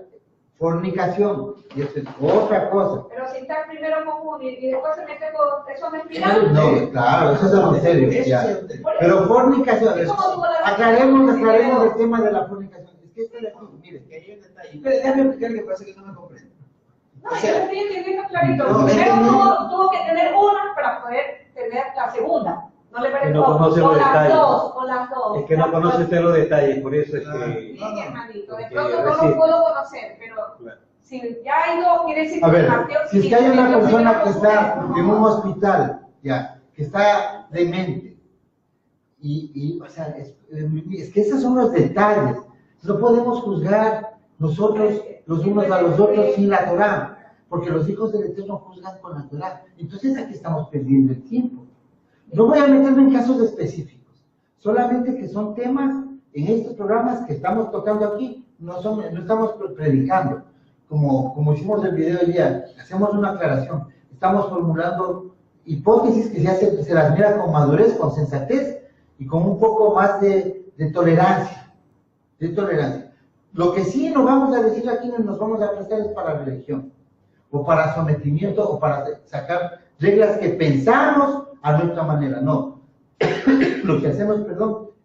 fornicación, y eso es otra cosa. Pero si está primero con uno y después se mete con eso no es final. No, claro, eso es adulterio. Eso Ya. es adulterio. Pero fornicación, Es como tú la- aclaremos el tema de la fornicación. Es que esto de aquí, mire, Que hay un detalle. Pero déjame explicar que pasa que no me comprende. No, O yo sea, lo estoy entendiendo clarito. no, Primero es que no- tuvo que tener una para poder tener la segunda. No le parece Que no conoce los detalles. Con las dos. Es que no conoce usted los detalles, por eso es Claro. que... Sí, hermanito, de Porque pronto no recién- lo puedo conocer, pero Claro. si ya hay dos, quiere decir a ver, partió- si es que hay una yo persona primero que con está una, en un hospital, ya, que está demente, o sea, es que esos son los detalles. No podemos juzgar nosotros los unos a los otros sin la Torah, porque los hijos del Eterno juzgan con la Torah. Entonces aquí estamos perdiendo el tiempo. No voy a meterme en casos específicos, solamente que son temas en estos programas que estamos tocando aquí, no estamos predicando, como hicimos el video hoy día, hacemos una aclaración, estamos formulando hipótesis que se las mira con madurez, con sensatez y con un poco más de tolerancia, Lo que sí nos vamos a decir aquí, nos vamos a prestar es para religión, o para sometimiento, o para sacar reglas que pensamos a nuestra manera, no. Lo que hacemos,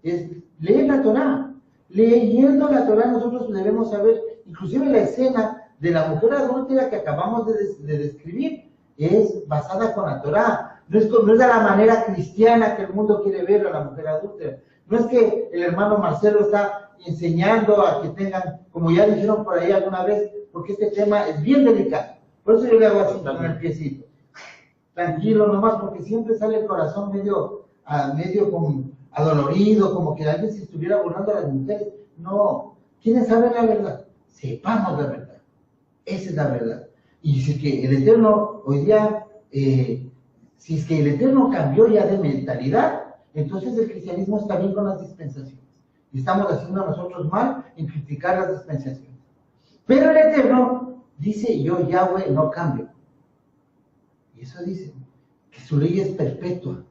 es leer la Torah. Leyendo la Torah nosotros debemos saber, inclusive la escena de la mujer adúltera que acabamos de describir, es basada con la Torah. No es de la manera cristiana que el mundo quiere ver a la mujer adúltera. No es que el hermano Marcelo está enseñando a que tengan, como ya dijeron por ahí alguna vez, porque este tema es bien delicado. Por eso yo le hago así con el piecito. Tranquilo nomás, porque siempre sale el corazón medio como adolorido, como que alguien se estuviera burlando a las mujeres. No, ¿quiénes saben la verdad? Sepamos la verdad. Esa es la verdad. Y si es que el Eterno hoy día, si es que el Eterno cambió ya de mentalidad, entonces el cristianismo está bien con las dispensaciones. Y estamos haciendo nosotros mal en criticar las dispensaciones. Pero el Eterno Dice yo, Yahweh, no cambio. Y eso dice, que su ley es perpetua,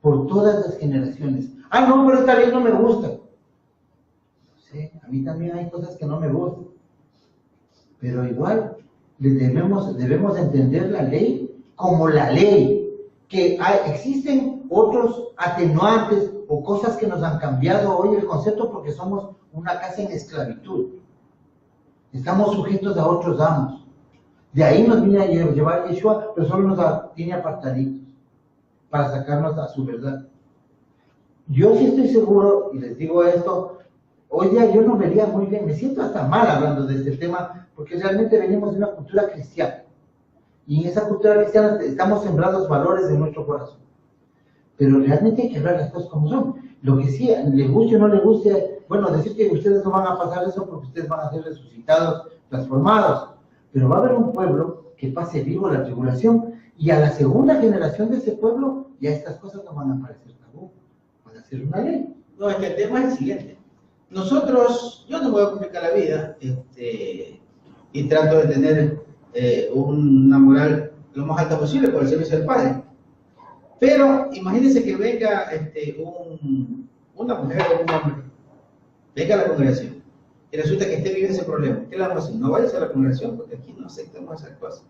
por todas las generaciones. Ah, no, pero esta ley no me gusta. Sí, a mí también hay cosas que no me gustan. Pero igual, debemos entender la ley como la ley. Que existen otros atenuantes o cosas que nos han cambiado hoy el concepto porque somos una casa en esclavitud. Estamos sujetos a otros amos. De ahí nos viene a llevar Yeshua, pero solo nos tiene apartaditos para sacarnos a su verdad. Yo sí estoy seguro, y les digo esto, hoy día yo no vería muy bien, me siento hasta mal hablando de este tema, porque realmente venimos de una cultura cristiana. Y en esa cultura cristiana estamos sembrados valores en nuestro corazón. Pero realmente hay que hablar las cosas como son. Lo que sí, le guste o no le guste, bueno, decir que ustedes no van a pasar eso porque ustedes van a ser resucitados, transformados. Pero va a haber un pueblo que pase vivo la tribulación, y a la segunda generación de ese pueblo ya estas cosas no van a parecer tabú, van a ser una ley. No, es que el tema es el siguiente. Nosotros, yo no me voy a complicar la vida, y trato de tener una moral lo más alta posible por el servicio del Padre. Pero imagínense que venga una mujer o un hombre, venga a la congregación, y resulta que esté viviendo ese problema. ¿Qué le vamos a decir? No vayas a la congregación, porque aquí no aceptamos esas cosas.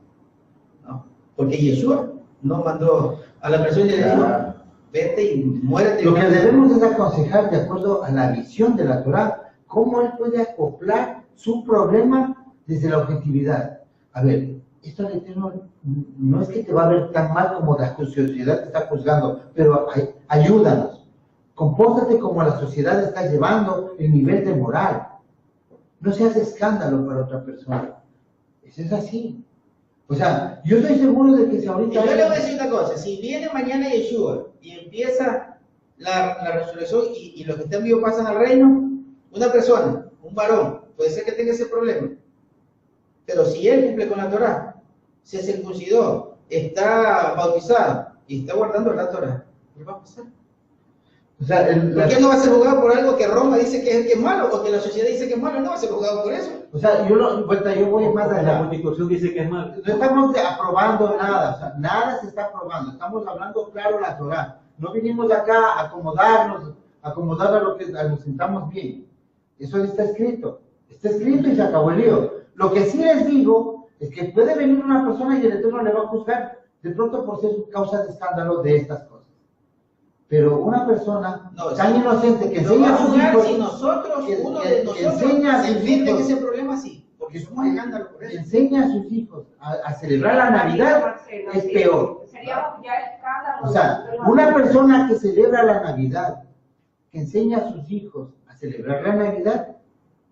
¿No? Porque Yeshua no mandó a la persona y le dijo, vete y muérete. Lo que debemos es aconsejar de acuerdo a la visión de la Torah, cómo él puede acoplar su problema desde la objetividad. A ver, esto al Eterno no es que te va a ver tan mal como la sociedad te está juzgando, pero ayúdanos. Compórtate como la sociedad está llevando el nivel de moral. No seas escándalo para otra persona. Eso es así. O sea, yo estoy seguro de que si ahorita... Y yo le voy a decir una cosa, si viene mañana Yeshua y empieza la resurrección y los que están vivos pasan al reino, una persona, un varón, puede ser que tenga ese problema. Pero si él cumple con la Torah, se circuncidó, está bautizado y está guardando la Torah, ¿qué va a pasar? O sea, ¿Por qué no va a ser juzgado por algo que Roma dice que es malo o que la sociedad dice que es malo? No va a ser juzgado por eso. O sea, yo voy más allá. La Constitución dice que es malo. No estamos aprobando nada, o sea, nada se está aprobando. Estamos hablando claro la Torah. No vinimos acá a acomodar a lo que nos sintamos bien. Eso está escrito y se acabó el lío. Lo que sí les digo es que puede venir una persona y el Eterno le va a juzgar de pronto por ser causa de escándalo de estas cosas. Pero una persona tan inocente que enseña a sus hijos, si nosotros, uno de nosotros, se mete en ese problema, sí, porque somos escándalo por eso. Enseña a sus hijos a celebrar la Navidad, es peor. Sería ya escándalo. O sea, una persona que celebra la Navidad, que enseña a sus hijos a celebrar la Navidad,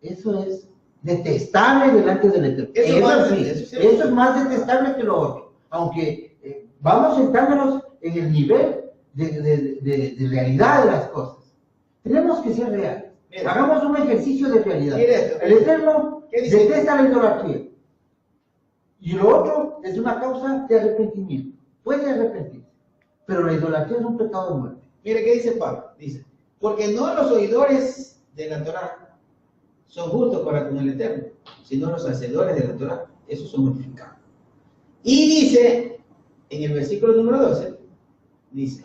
eso es detestable delante del Eterno. Eso es más detestable que lo otro. Aunque vamos sentándonos en el nivel de realidad de las cosas. Tenemos que ser reales. Mira, hagamos un ejercicio de realidad. El Eterno detesta la idolatría. Y lo otro es una causa de arrepentimiento. Puede arrepentirse. Pero la idolatría es un pecado de muerte. Mire qué dice Pablo. Dice, porque no los oidores de la Torah son justos para con el Eterno, sino los hacedores de la Torah, esos son justificados. Y dice, en el versículo número 12, dice,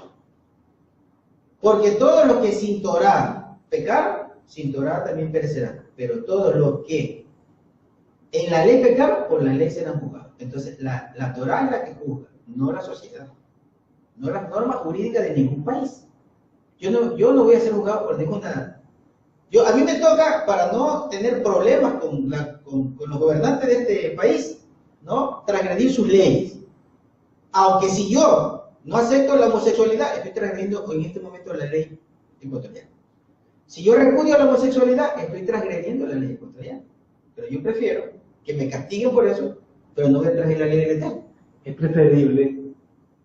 porque todos los que sin Torah pecaron, sin Torah también perecerán, pero todos los que en la ley pecaron, por la ley serán juzgados. Entonces, la Torah es la que juzga, no la sociedad, no las normas jurídicas de ningún país. Yo no voy a ser juzgado por ninguna... A mí me toca, para no tener problemas con los gobernantes de este país, ¿no?, transgredir sus leyes. Aunque si yo no acepto la homosexualidad, estoy transgrediendo en este momento la ley ecuatoriana. Si yo repudio la homosexualidad, estoy transgrediendo la ley ecuatoriana. Pero yo prefiero que me castiguen por eso, pero no voy a transgredir la ley del Eterno. Es preferible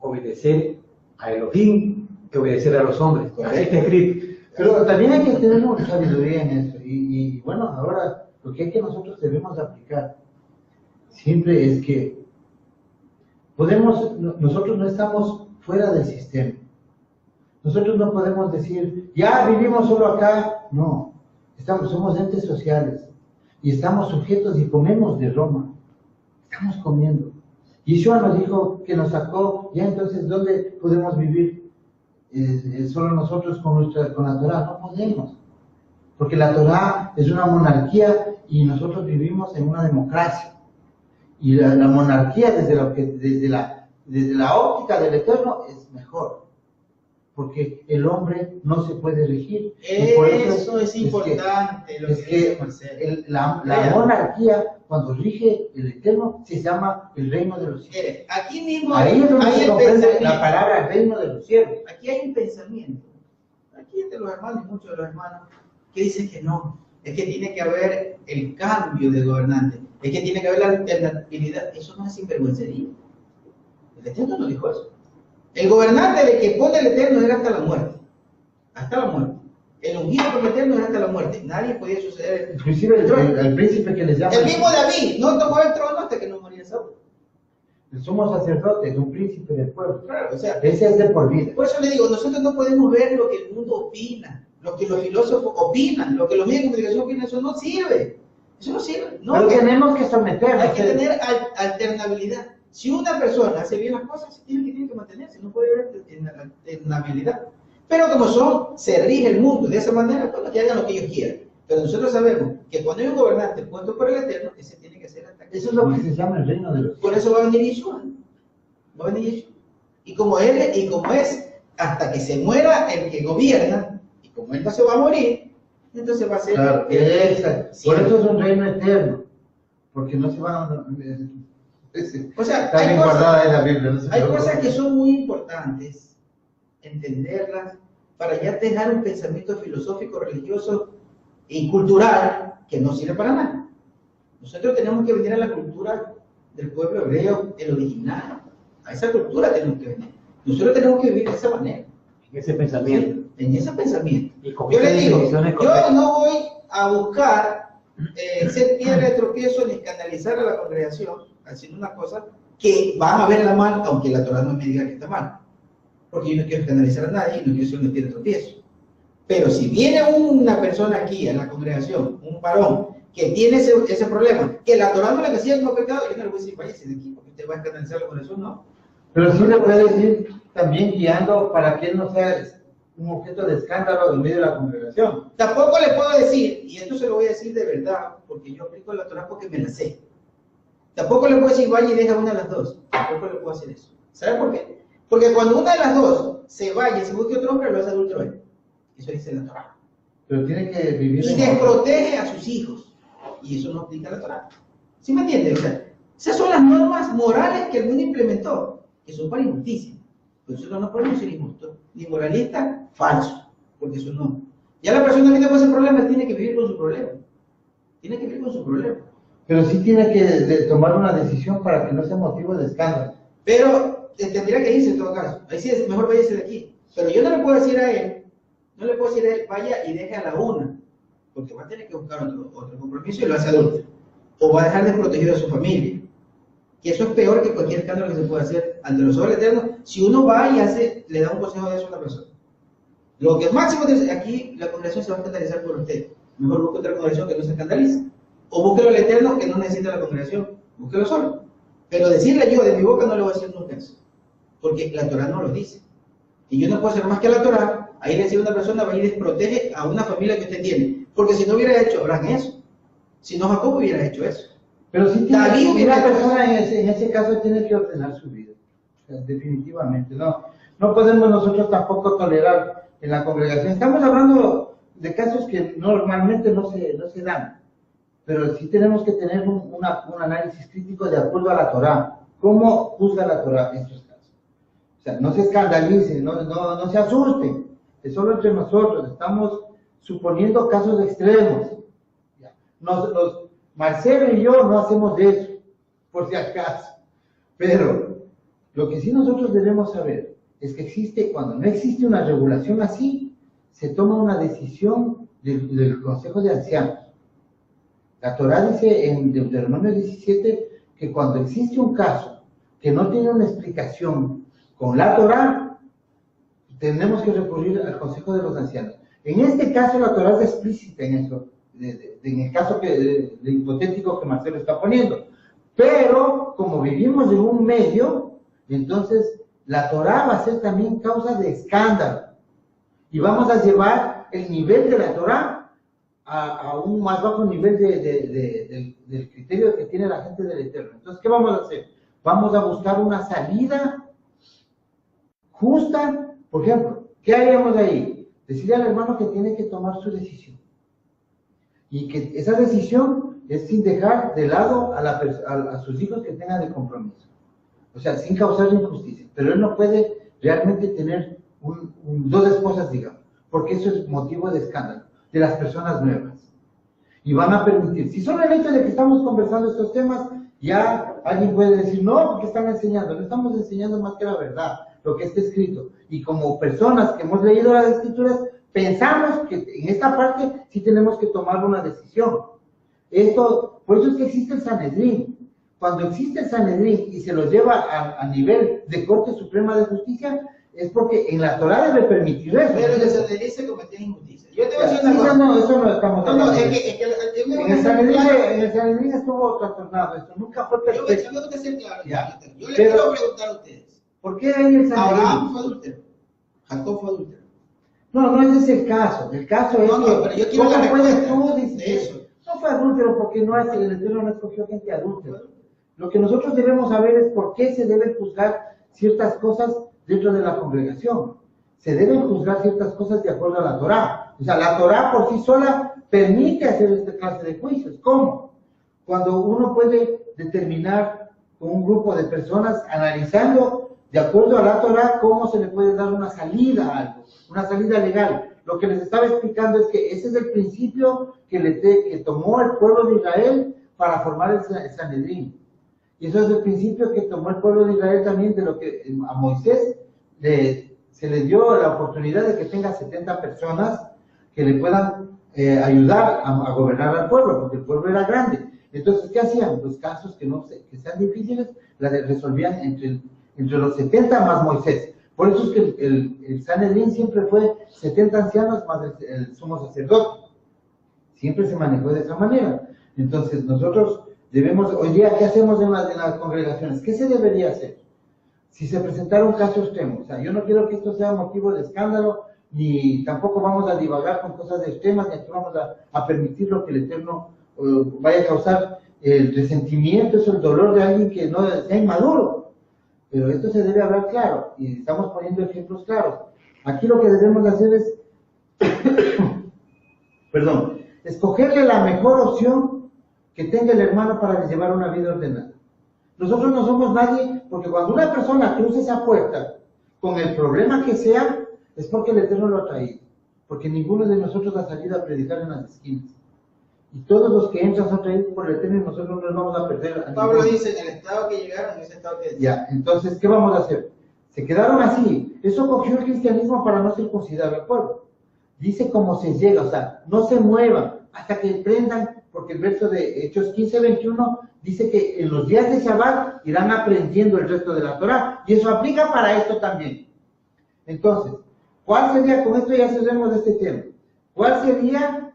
obedecer a Elohim que obedecer a los hombres. Así está escrito. Pero también hay que tener mucha sabiduría en eso. Y bueno, ahora lo que hay que nosotros debemos aplicar siempre es que nosotros no estamos fuera del sistema. Nosotros no podemos decir, ya vivimos solo acá. No, somos entes sociales y estamos sujetos y comemos de Roma. estamos comiendo. Yeshua nos dijo que nos sacó, ya entonces, ¿dónde podemos vivir? Solo nosotros con la Torah, no podemos. Porque la Torah es una monarquía y nosotros vivimos en una democracia. Y la monarquía desde la óptica del Eterno es mejor. Porque el hombre no se puede regir. Eso es importante, lo que dice Marcelo. La monarquía, cuando rige el Eterno, se llama el reino de los cielos. Aquí mismo Ahí es donde hay se el comprende pensamiento. la palabra reino de los cielos. Aquí hay un pensamiento. Aquí entre los hermanos, muchos de los hermanos, que dicen que no. Es que tiene que haber el cambio de gobernante. Es que tiene que haber la alternabilidad. Eso no es sinvergüencería. El Eterno no dijo eso. El gobernante de que pone el Eterno era hasta la muerte. Hasta la muerte. El ungido por el Eterno era hasta la muerte. Nadie podía suceder. Inclusive el príncipe que les llama. El mismo David no tomó el trono hasta que no moría Saúl. El sumo sacerdote es un príncipe del pueblo. Claro, o sea, Ese es de por vida. por eso le digo, nosotros no podemos ver lo que el mundo opina, lo que los filósofos opinan, lo que los medios de comunicación opinan. Eso no sirve. Eso no sirve. No, Pero tenemos que someternos. hay que tener alternabilidad. Si una persona hace bien las cosas, tiene que mantenerse, no puede haber alternabilidad. Pero como se rige el mundo de esa manera, pues que hagan lo que ellos quieran. Pero nosotros sabemos que cuando hay un gobernante puesto por el Eterno, ese tiene que ser hasta que Eso es lo que se llama el reino de los cielos. por eso va a venir Yeshua. Va a venir Yeshua. Y como es hasta que se muera el que gobierna, y como él no se va a morir, entonces va a ser. Claro, por eso es un reino eterno. Porque no se van a. O sea, Está bien guardada en la Biblia. No hay cosas que son muy importantes entenderlas para ya dejar un pensamiento filosófico, religioso y cultural que no sirve para nada. Nosotros tenemos que venir a la cultura del pueblo hebreo, el original. A esa cultura tenemos que venir. Nosotros tenemos que vivir de esa manera. En ese pensamiento. En ese pensamiento. Y con Yo esas les digo, definiciones yo correctas. no voy a buscar ser piedra de tropiezo ni escandalizar a la congregación haciendo una cosa que van a ver la mal, aunque la Torah no me diga que está mal. Porque yo no quiero escandalizar a nadie y no quiero ser una piedra de tropiezo. Pero si viene una persona aquí a la congregación, un varón, que tiene ese problema, que la Torah no le decía como pecado, yo no le voy a decir, váyase de aquí, porque usted va a escandalizar la congregación, no. Pero sí le puedes ir también guiando para que él no sea un objeto de escándalo en medio de la congregación. Tampoco le puedo decir, y esto se lo voy a decir de verdad, porque yo aplico la Torah porque me la sé. Tampoco le puedo decir, vaya y deja una de las dos. Tampoco le puedo hacer eso. ¿Sabe por qué? Porque cuando una de las dos se vaya y se busque otro hombre, lo hace adulto él. Eso dice la Torah. Pero tiene que vivir Y desprotege a sus hijos. Y eso no aplica la Torah. ¿Sí me entiende? O sea, esas son las normas morales que el mundo implementó, que son para injusticia. Pero nosotros no podemos ser injustos, ni moralistas, falsos, porque eso no. Ya la persona que tiene ese problema tiene que vivir con su problema. Tiene que vivir con su problema. Pero sí tiene que tomar una decisión para que no sea motivo de escándalo. Pero tendría que irse en todo caso. Ahí sí es mejor váyase de aquí. Pero yo no le puedo decir a él, vaya y deje a la una, porque va a tener que buscar otro compromiso y lo hace adulto. O va a dejar desprotegido a su familia. Que eso es peor que cualquier escándalo que se pueda hacer ante los ojos del Eterno. Si uno va y le da un consejo de eso a una persona. Lo que máximo aquí la congregación se va a escandalizar por usted. Mejor busque otra congregación que no se escandalice. O búsquelo al Eterno que no necesita la congregación. Búsquelo solo. Pero decirle yo de mi boca no le voy a decir nunca eso. Porque la Torah no lo dice. Y yo no puedo hacer más que la Torah. Ahí decir una persona va y desprotege a una familia que usted tiene. Porque si no hubiera hecho Abraham eso. Si no Jacob hubiera hecho eso. Pero sí tiene, David hubiera una hecho persona en ese caso tiene que ordenar su vida. O sea, definitivamente. No podemos nosotros tampoco tolerar en la congregación. Estamos hablando de casos que normalmente no se dan. Pero sí tenemos que tener un análisis crítico de acuerdo a la Torah. ¿Cómo juzga la Torah en estos casos? O sea, no se escandalicen, no se asusten. Es solo entre nosotros. Estamos suponiendo casos extremos. Marcelo y yo no hacemos eso, por si acaso. Pero lo que sí nosotros debemos saber es que cuando no existe una regulación así, se toma una decisión del Consejo de Ancianos. La Torah dice en Deuteronomio 17 que cuando existe un caso que no tiene una explicación con la Torah, tenemos que recurrir al Consejo de los Ancianos. En este caso la Torah es explícita en eso, en el caso hipotético que Marcelo está poniendo. Pero, como vivimos en un medio, entonces la Torá va a ser también causa de escándalo. Y vamos a llevar el nivel de la Torá a un más bajo nivel del criterio que tiene la gente del Eterno. Entonces, ¿qué vamos a hacer? Vamos a buscar una salida justa. Por ejemplo, ¿qué haríamos ahí? Decirle al hermano que tiene que tomar su decisión. Y que esa decisión es sin dejar de lado a sus hijos que tengan el compromiso. O sea, sin causar injusticia. Pero él no puede realmente tener dos esposas, digamos, porque eso es motivo de escándalo de las personas nuevas. Y van a permitir, si solo el hecho de que estamos conversando estos temas, ya alguien puede decir, no, porque están enseñando. No estamos enseñando más que la verdad, lo que está escrito. Y como personas que hemos leído las escrituras, pensamos que en esta parte sí tenemos que tomar una decisión. Por eso es que existe el Sanedrín. Cuando existe el Sanedrín y se lo lleva a nivel de Corte Suprema de Justicia, es porque en la Torá debe permitir eso. Pero el Sanedrín se cometió injusticia. Yo te voy a decir una cosa. No, eso no estamos hablando. Es que en el Sanedrín estuvo trastornado esto, nunca fue perfecto. Yo tengo que ser claro. Ya. Yo les quiero preguntar a ustedes. ¿Por qué en el Sanedrín? Abraham fue adúltero. Jacob fue adúltero. No ese es el caso. El caso es No, pero yo quiero ¿cómo puedes tú de decir eso? No fue adúltero porque el Eterno no escogió gente adúltera. Lo que nosotros debemos saber es por qué se deben juzgar ciertas cosas dentro de la congregación. Se deben juzgar ciertas cosas de acuerdo a la Torá. O sea, la Torá por sí sola permite hacer esta clase de juicios. ¿Cómo? Cuando uno puede determinar con un grupo de personas analizando de acuerdo a la Torá cómo se le puede dar una salida a algo, una salida legal. Lo que les estaba explicando es que ese es el principio que tomó el pueblo de Israel para formar el Sanedrín. Y eso es el principio que tomó el pueblo de Israel también de lo que a Moisés se le dio la oportunidad de que tenga 70 personas que le puedan ayudar a gobernar al pueblo, porque el pueblo era grande. Entonces, ¿qué hacían? Pues casos que sean difíciles, resolvían entre los 70 más Moisés. Por eso es que el Sanedrín siempre fue 70 ancianos más el sumo sacerdote. Siempre se manejó de esa manera. Entonces, nosotros debemos, hoy día, ¿qué hacemos en las congregaciones? ¿Qué se debería hacer? Si se presentara un caso extremo, o sea, yo no quiero que esto sea motivo de escándalo, ni tampoco vamos a divagar con cosas de extremas, ni aquí vamos a permitir lo que el Eterno vaya a causar el resentimiento, es el dolor de alguien que no sea inmaduro. Pero esto se debe hablar claro, y estamos poniendo ejemplos claros. Aquí lo que debemos hacer es, escogerle la mejor opción que tenga el hermano para llevar una vida ordenada. Nosotros no somos nadie, porque cuando una persona cruza esa puerta, con el problema que sea, es porque el Eterno lo ha traído. Porque ninguno de nosotros ha salido a predicar en las esquinas. Y todos los que entran son traídos por el Eterno y nosotros no nos vamos a perder. Pablo dice, en el estado que llegaron, en ese estado que... Ya, entonces, ¿qué vamos a hacer? Se quedaron así. Eso cogió el cristianismo para no circuncidar al pueblo. Dice cómo se llega, o sea, no se muevan hasta que aprendan, porque el verso de Hechos 15:21 dice que en los días de Shabbat irán aprendiendo el resto de la Torá, y eso aplica para esto también. Entonces, ¿cuál sería, con esto ya cerremos este tema, cuál sería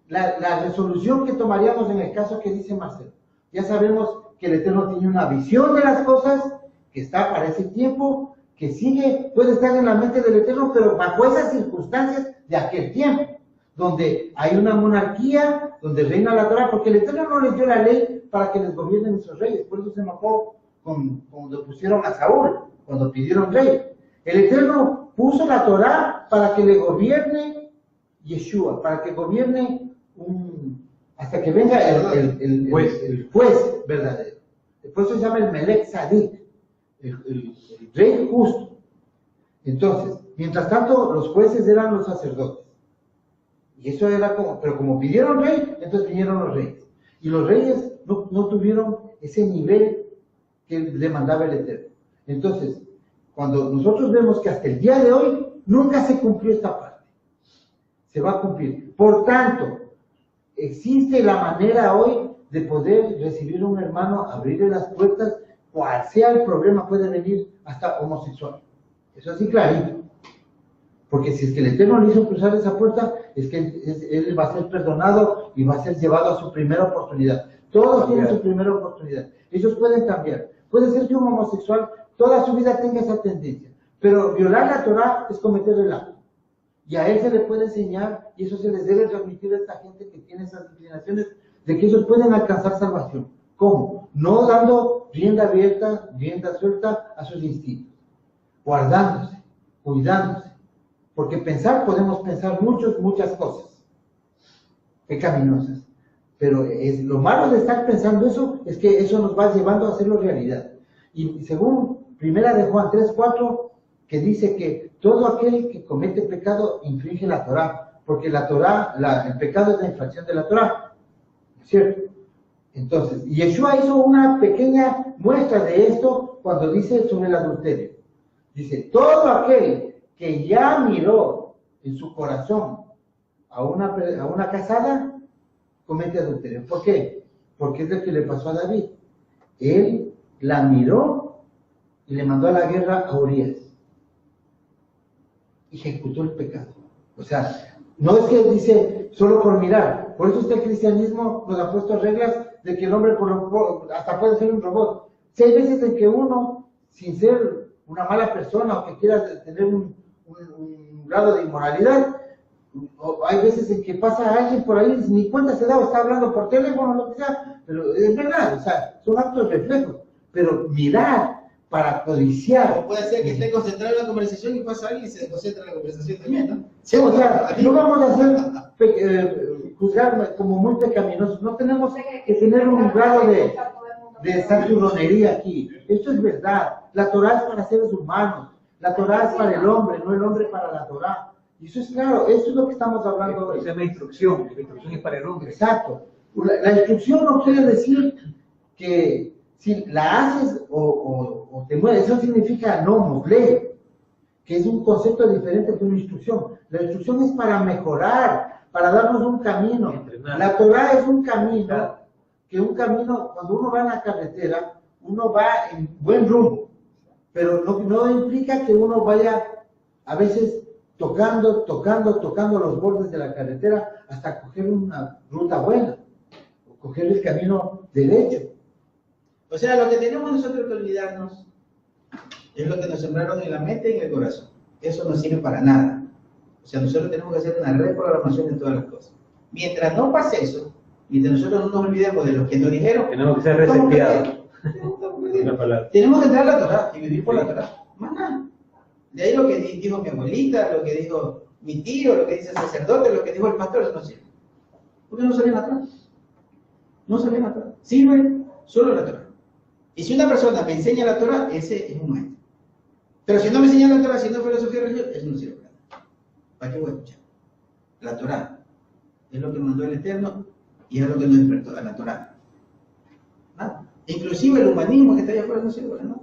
la resolución que tomaríamos en el caso que dice Marcelo? Ya sabemos que el Eterno tiene una visión de las cosas, que está para ese tiempo, que sigue, puede estar en la mente del Eterno, pero bajo esas circunstancias de aquel tiempo, donde hay una monarquía, donde reina la Torá, porque el Eterno no les dio la ley para que les gobiernen esos reyes, por eso se enojó cuando pusieron a Saúl, cuando pidieron rey. El Eterno puso la Torá para que le gobierne Yeshua, para que gobierne hasta que venga el juez verdadero. Después se llama el Melech Sadik, el rey justo. Entonces, mientras tanto, los jueces eran los sacerdotes. Y eso era pero como pidieron rey, entonces vinieron los reyes. Y los reyes no tuvieron ese nivel que le mandaba el Eterno. Entonces, cuando nosotros vemos que hasta el día de hoy nunca se cumplió esta parte, se va a cumplir. Por tanto, existe la manera hoy de poder recibir a un hermano, abrirle las puertas, cual sea el problema, puede venir hasta homosexual. Eso así clarito. Porque si es que el Eterno le hizo cruzar esa puerta, es que él va a ser perdonado y va a ser llevado a su primera oportunidad. Todos tienen su primera oportunidad. Ellos pueden cambiar. Puede ser que un homosexual toda su vida tenga esa tendencia, pero violar la Torah es cometer el acto. Y a él se le puede enseñar, y eso se les debe transmitir a esta gente que tiene esas inclinaciones, de que ellos pueden alcanzar salvación. ¿Cómo? No dando rienda abierta, rienda suelta a sus instintos. Guardándose, cuidándose. Porque pensar, podemos pensar muchas cosas pecaminosas. Pero lo malo de estar pensando eso, es que eso nos va llevando a hacerlo realidad. Y según Primera de Juan 3:4, que dice que todo aquel que comete pecado infringe la Torá, porque la Torá, el pecado es la infracción de la Torá, ¿cierto? Entonces, Yeshua hizo una pequeña muestra de esto cuando dice sobre el adulterio. Dice, todo aquel que ya miró en su corazón a una casada, comete adulterio. ¿Por qué? Porque es lo que le pasó a David. Él la miró y le mandó a la guerra a Urias. Ejecutó el pecado. O sea, no es que dice solo por mirar. Por eso el cristianismo nos ha puesto reglas de que el hombre hasta puede ser un robot. Si hay veces en que uno, sin ser una mala persona o que quiera tener un grado de inmoralidad, hay veces en que pasa alguien por ahí y ni cuenta se da o está hablando por teléfono o lo que sea, pero es verdad, o sea, son actos reflejos. Pero mirar para codiciar. O puede ser que esté concentrado en la conversación y pasa alguien y se desconcentra en la conversación también, ¿no? Sí, o sea, no vamos a hacer juzgar como muy pecaminosos. No tenemos que tener un grado de santurronería aquí. Esto es verdad. La Torá es para seres humanos. La Torá es para el hombre, no el hombre para la Torá. Y eso es claro, eso es lo que estamos hablando hoy. Esa es la instrucción es para el hombre. Exacto. La instrucción no quiere decir que si la haces o te mueres, eso significa nomos, ley, que es un concepto diferente que una instrucción. La instrucción es para mejorar, para darnos un camino. Entrenar. La Torá es un camino, que un camino, cuando uno va en la carretera, uno va en buen rumbo, pero no implica que uno vaya a veces tocando los bordes de la carretera hasta coger una ruta buena, o coger el camino derecho. O sea, lo que tenemos nosotros que olvidarnos es lo que nos sembraron en la mente y en el corazón. Eso no sirve para nada. O sea, nosotros tenemos que hacer una reprogramación de todas las cosas. Mientras no pase eso, mientras nosotros no nos olvidemos de lo que nos dijeron, Tenemos que ser reseteados. Tenemos que entrar a la Torá y vivir por la Torá. Más nada. De ahí lo que dijo mi abuelita, lo que dijo mi tío, lo que dice el sacerdote, lo que dijo el pastor, eso no sirve. Porque no sale en la Torá. No sale en la Torá. Sirve solo la Torá. Y si una persona me enseña la Torá, ese es un maestro. Pero si no me enseña la Torá, si no filosofía religiosa, eso no sirve para nada. ¿Para qué voy a escuchar? La Torá es lo que mandó el Eterno y es lo que nos despertó a la Torá. Nada. Inclusive el humanismo que está allá afuera no sirve para nada.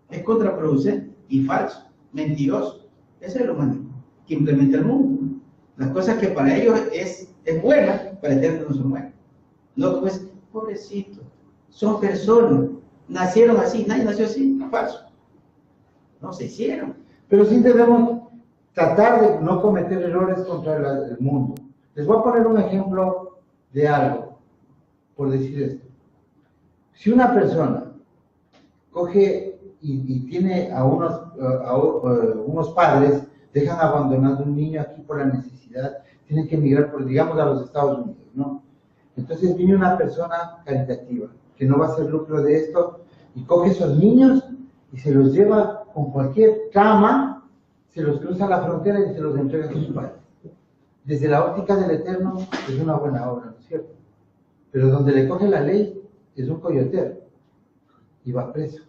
Es contraproducente y falso, mentiroso. Ese es el humanismo que implementa el mundo. Las cosas que para ellos es buena, para el Eterno no son buenas. No como es, pobrecito, son personas, nacieron así, nadie nació así, falso. No se hicieron. Pero sí debemos tratar de no cometer errores contra el mundo. Les voy a poner un ejemplo de algo, por decir esto. Si una persona coge y tiene a unos padres, dejan abandonado un niño aquí por la necesidad, tienen que emigrar, digamos, a los Estados Unidos, ¿no? Entonces viene una persona caritativa, que no va a hacer lucro de esto, y coge esos niños y se los lleva con cualquier cama, se los cruza la frontera y se los entrega a sus padres. Desde la óptica del Eterno es una buena obra, ¿no es cierto? Pero donde le coge la ley es un coyotero y va preso.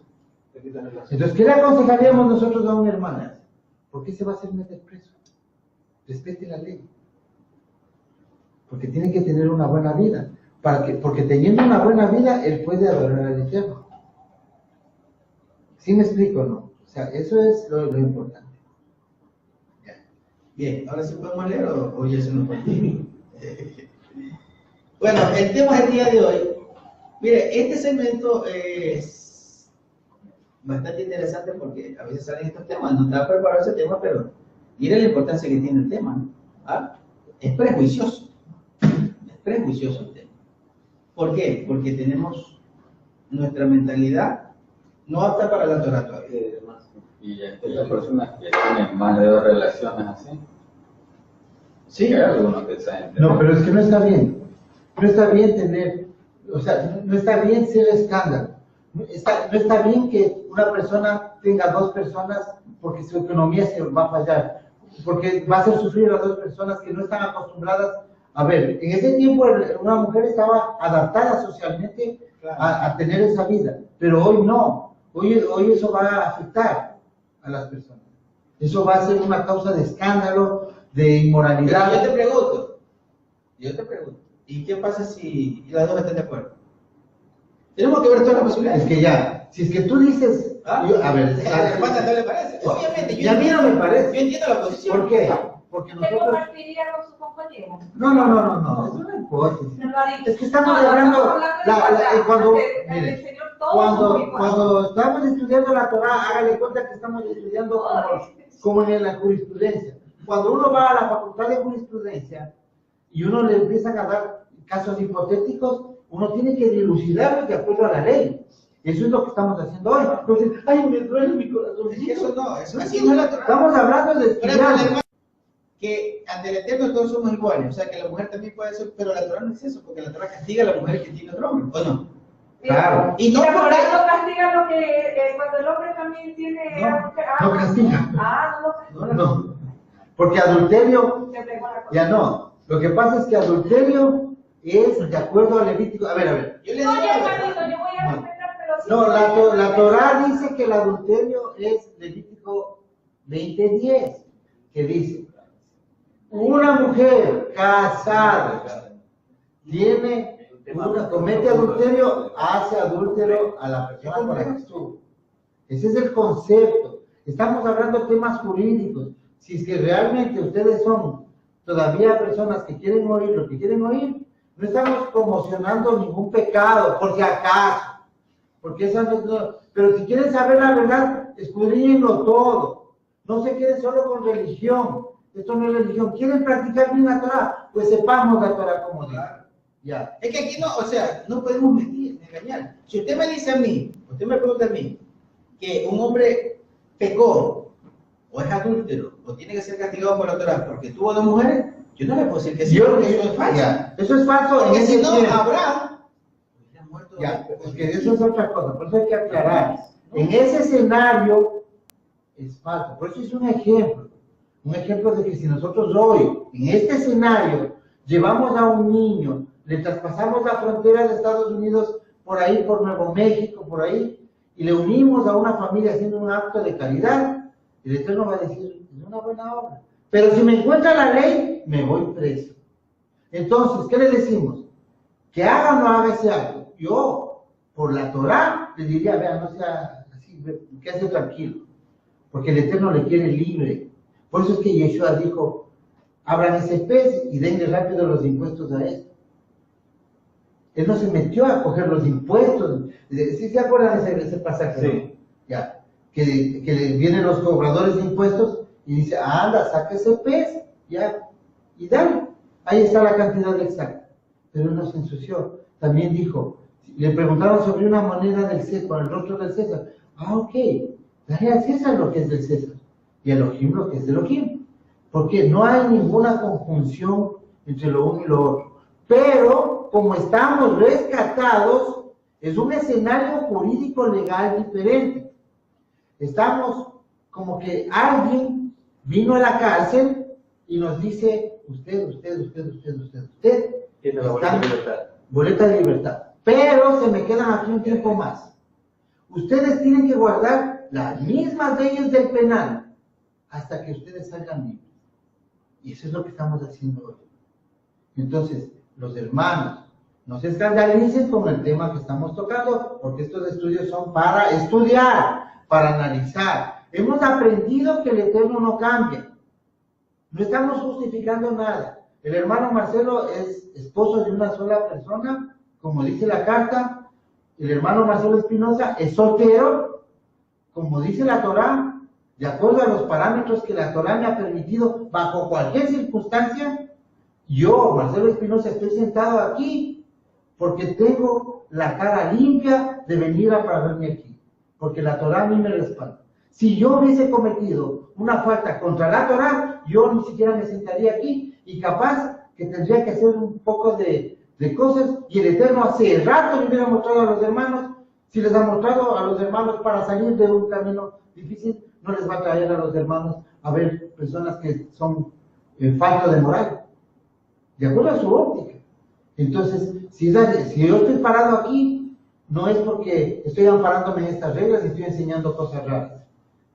Entonces, ¿qué le aconsejaríamos nosotros a un hermano? ¿Por qué se va a hacer meter preso? Respete la ley. Porque tiene que tener una buena vida. Porque teniendo una buena vida, él puede adorar al Eterno. ¿Sí me explico o no? O sea, eso es lo importante. Bien, ahora sí podemos leer o ya se nos fue. Bueno, el tema del día de hoy. Mire, este segmento es bastante interesante porque a veces salen estos temas. No estaba preparado ese tema, pero mire la importancia que tiene el tema, ¿no? ¿Ah? Es prejuicioso. Es prejuicioso el tema. ¿Por qué? Porque tenemos nuestra mentalidad no apta para la Torah todavía. Y aquellas personas que tienen más de 2 relaciones así, Sí, hay algunos que saben. No, pero es que no está bien. No está bien tener, o sea, no está bien ser escándalo. No está bien que una persona tenga 2 personas porque su economía se va a fallar. Porque va a hacer sufrir a 2 personas que no están acostumbradas. A ver, en ese tiempo una mujer estaba adaptada socialmente a tener esa vida, pero hoy no. Hoy eso va a afectar a las personas. Eso va a ser una causa de escándalo, de inmoralidad. Pero yo te pregunto, ¿y qué pasa si las dos están de acuerdo? Tenemos que ver todas las posibilidades. Es que ya, si es que tú dices, ¿Ah? a ver, A la hermana no le parece. Obviamente, y a mí no me parece. Yo entiendo la posición. ¿Por qué? Porque ¿Usted nosotros... compartiría con su compañero? No, es una hipótesis. Se lo ha dicho. Es que estamos No, hablando, estamos de igualdad. cuando, El mire, Señor todos somos iguales. cuando estamos estudiando la Torah, hágale cuenta que estamos estudiando como en la jurisprudencia. Cuando uno va a la facultad de jurisprudencia y uno le empiezan a dar casos hipotéticos, uno tiene que dilucidarlos de acuerdo a la ley. Eso es lo que estamos haciendo hoy. Entonces, ay, me duele mi corazón. Es que eso no, así no es la Torah. Estamos hablando de Por ejemplo, estudiar. hermano, que ante el Eterno todos somos iguales, o sea que la mujer también puede ser, pero la Torah no es eso, porque la Torah castiga a la mujer que tiene otro hombre, ¿o no? Claro. Y no por por eso eso. castiga lo que cuando el hombre también tiene. No castiga. No, porque adulterio ya no. Lo que pasa es que adulterio es de acuerdo al Levítico. A ver. Yo le No, digo, ya, hermanito, yo voy a respetar, pero sí. No, la Torah dice que el adulterio es Levítico 20:10, que dice, una mujer casada comete adulterio, hace adúltero a la persona con la que estuvo. Ese es el concepto. Estamos hablando de temas jurídicos. Si es que realmente ustedes son todavía personas que quieren oír lo que quieren oír, no estamos promocionando ningún pecado, por si acaso. Porque esa no es, pero si quieren saber la verdad, escudriñenlo todo. No se queden solo con religión. Esto no es religión. ¿Quieren practicar bien la Torah? Pues sepamos la Torah como dice. Ya. es que aquí no, o sea, no podemos mentir, engañar. Si usted me dice a mí, usted me pregunta a mí, que un hombre pecó, o es adúltero, o tiene que ser castigado por la Torah porque tuvo 2 mujeres, yo no le puedo decir que sí, porque eso es falso. Ya. Eso es falso. Porque en si ese no, tiempo. Abraham hubiera muerto. Ya, porque eso es otra cosa, por eso hay que aclarar. En ese escenario es falso, por eso es un ejemplo de que si nosotros hoy, en este escenario, llevamos a un niño, le traspasamos la frontera de Estados Unidos por ahí, por Nuevo México, por ahí, y le unimos a una familia haciendo un acto de caridad, el Eterno va a decir, es una buena obra. Pero si me encuentra la ley, me voy preso. Entonces, ¿qué le decimos? Que haga o no haga ese acto. Yo, por la Torah, le diría, vea, no sea así, quédese tranquilo, porque el Eterno le quiere libre. Por eso es que Yeshua dijo, abran ese pez y denle rápido los impuestos a esto. Él no se metió a coger los impuestos. ¿Sí se acuerdan de ese pasaje? Sí. Ya. Que le vienen los cobradores de impuestos y dice, anda, saca ese pez, ya, y dale. Ahí está la cantidad exacta. Pero él no se ensució. También dijo, le preguntaron sobre una moneda del César, con el rostro del César. Ok, dale a César lo que es del César y a Elohim lo que es de Elohim. Porque no hay ninguna conjunción entre lo uno y lo otro. Pero, como estamos rescatados, es un escenario jurídico legal diferente. Estamos como que alguien vino a la cárcel y nos dice, usted. Tiene la boleta de libertad. Boleta de libertad. Pero se me quedan aquí un tiempo más. Ustedes tienen que guardar las mismas leyes del penal hasta que ustedes salgan libres. Y eso es lo que estamos haciendo hoy. Entonces, los hermanos, no se escandalicen con el tema que estamos tocando, porque estos estudios son para estudiar, para analizar. Hemos aprendido que el Eterno no cambia. No estamos justificando nada. El hermano Marcelo es esposo de una sola persona, como dice la carta. El hermano Marcelo Espinosa es soltero, como dice la Torá, de acuerdo a los parámetros que la Torá me ha permitido, bajo cualquier circunstancia. Yo, Marcelo Espinosa, estoy sentado aquí porque tengo la cara limpia de venir a pararme aquí, porque la Torá a mí me respalda. Si yo hubiese cometido una falta contra la Torá, yo ni siquiera me sentaría aquí, y capaz que tendría que hacer un poco de cosas, y el Eterno hace rato le hubiera mostrado a los hermanos. Si les ha mostrado a los hermanos para salir de un camino difícil, no les va a traer a los hermanos a ver personas que son faltos de moral, de acuerdo a su óptica. Entonces, si yo estoy parado aquí, no es porque estoy amparándome en estas reglas y estoy enseñando cosas raras.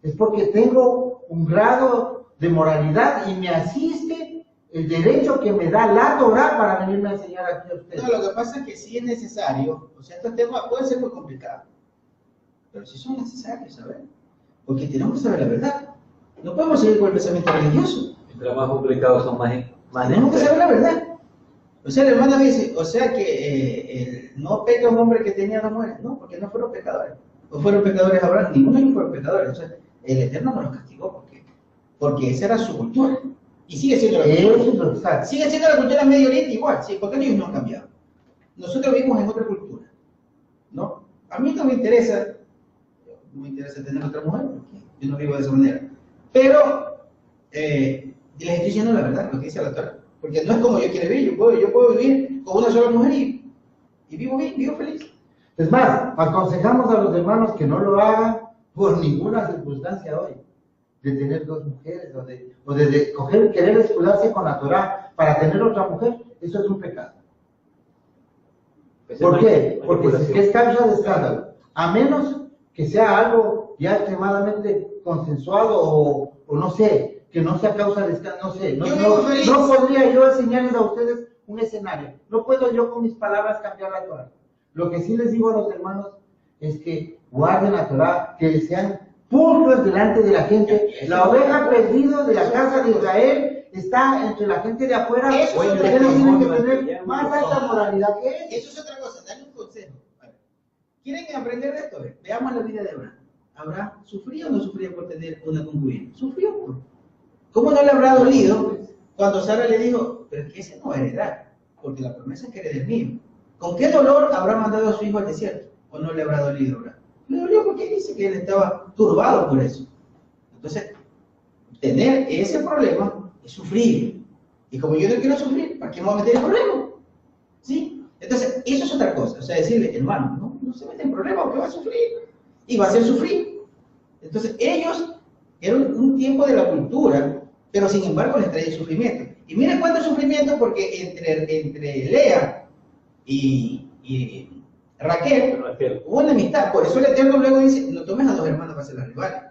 Es porque tengo un grado de moralidad y me asiste el derecho que me da la Torá para venirme a enseñar aquí a ustedes. No, lo que pasa es que sí es necesario, o sea, estos temas pueden ser muy complicados, pero sí son necesarios, ¿sabes? Porque tenemos que saber la verdad. No podemos seguir con el pensamiento religioso. Mientras más complicados son, más Tenemos que saber la verdad. O sea, el hermano dice, o sea que no peca un hombre que tenía 2 mujeres, no, porque no fueron pecadores. O fueron pecadores Abraham, ninguno de ellos fueron pecadores. O sea, el Eterno no los castigó porque esa era su cultura. Y sigue siendo la cultura. Sigue siendo la cultura en Medio Oriente igual, ¿sí? Porque ellos no han cambiado. Nosotros vivimos en otra cultura, ¿no? A mí no me interesa tener otra mujer, porque yo no vivo de esa manera. Pero les estoy diciendo la verdad, lo que dice la Torá. Porque no es como yo quiero vivir, yo puedo vivir con una sola mujer y vivo bien, vivo feliz. Es más, aconsejamos a los hermanos que no lo hagan por ninguna circunstancia hoy, de tener 2 mujeres o de querer escudarse con la Torá para tener otra mujer. Eso es un pecado. ¿Por qué? Porque si es causa de escándalo, a menos que sea algo ya extremadamente consensuado o no sé, que no sea causa de escándalo, no sé, no podría yo enseñarles a ustedes un escenario, no puedo yo con mis palabras cambiar la Torá. Lo que sí les digo a los hermanos es que guarden la Torá, que sean pulcros delante de la gente. La oveja perdida de la casa de Israel está entre la gente de afuera. Ustedes tienen que tener más alta moralidad que él. Eso es otra cosa, dale un consejo. ¿Quieren aprender de esto? Veamos la vida de Abraham. ¿Abraham sufría o no sufría por tener una concubina? Sufrió. ¿Cómo no le habrá dolido cuando Sara le dijo, pero es que ese no va a heredar, porque la promesa es que heredes mío? ¿Con qué dolor habrá mandado a su hijo al desierto? ¿O no le habrá dolido a Abraham? Le dolió porque dice que él estaba turbado por eso. Entonces, tener ese problema es sufrir. Y como yo no quiero sufrir, ¿para qué me voy a meter en problema? ¿Sí? Entonces, eso es otra cosa. O sea, decirle, hermano, no se mete en problema porque va a sufrir. Y va a hacer sufrir. Entonces, ellos eran un tiempo de la cultura, pero sin embargo les traía sufrimiento. Y miren cuánto sufrimiento, porque entre Lea y Raquel hubo una amistad. Por eso el Eterno luego dice, no tomes a 2 hermanos para ser las rivales.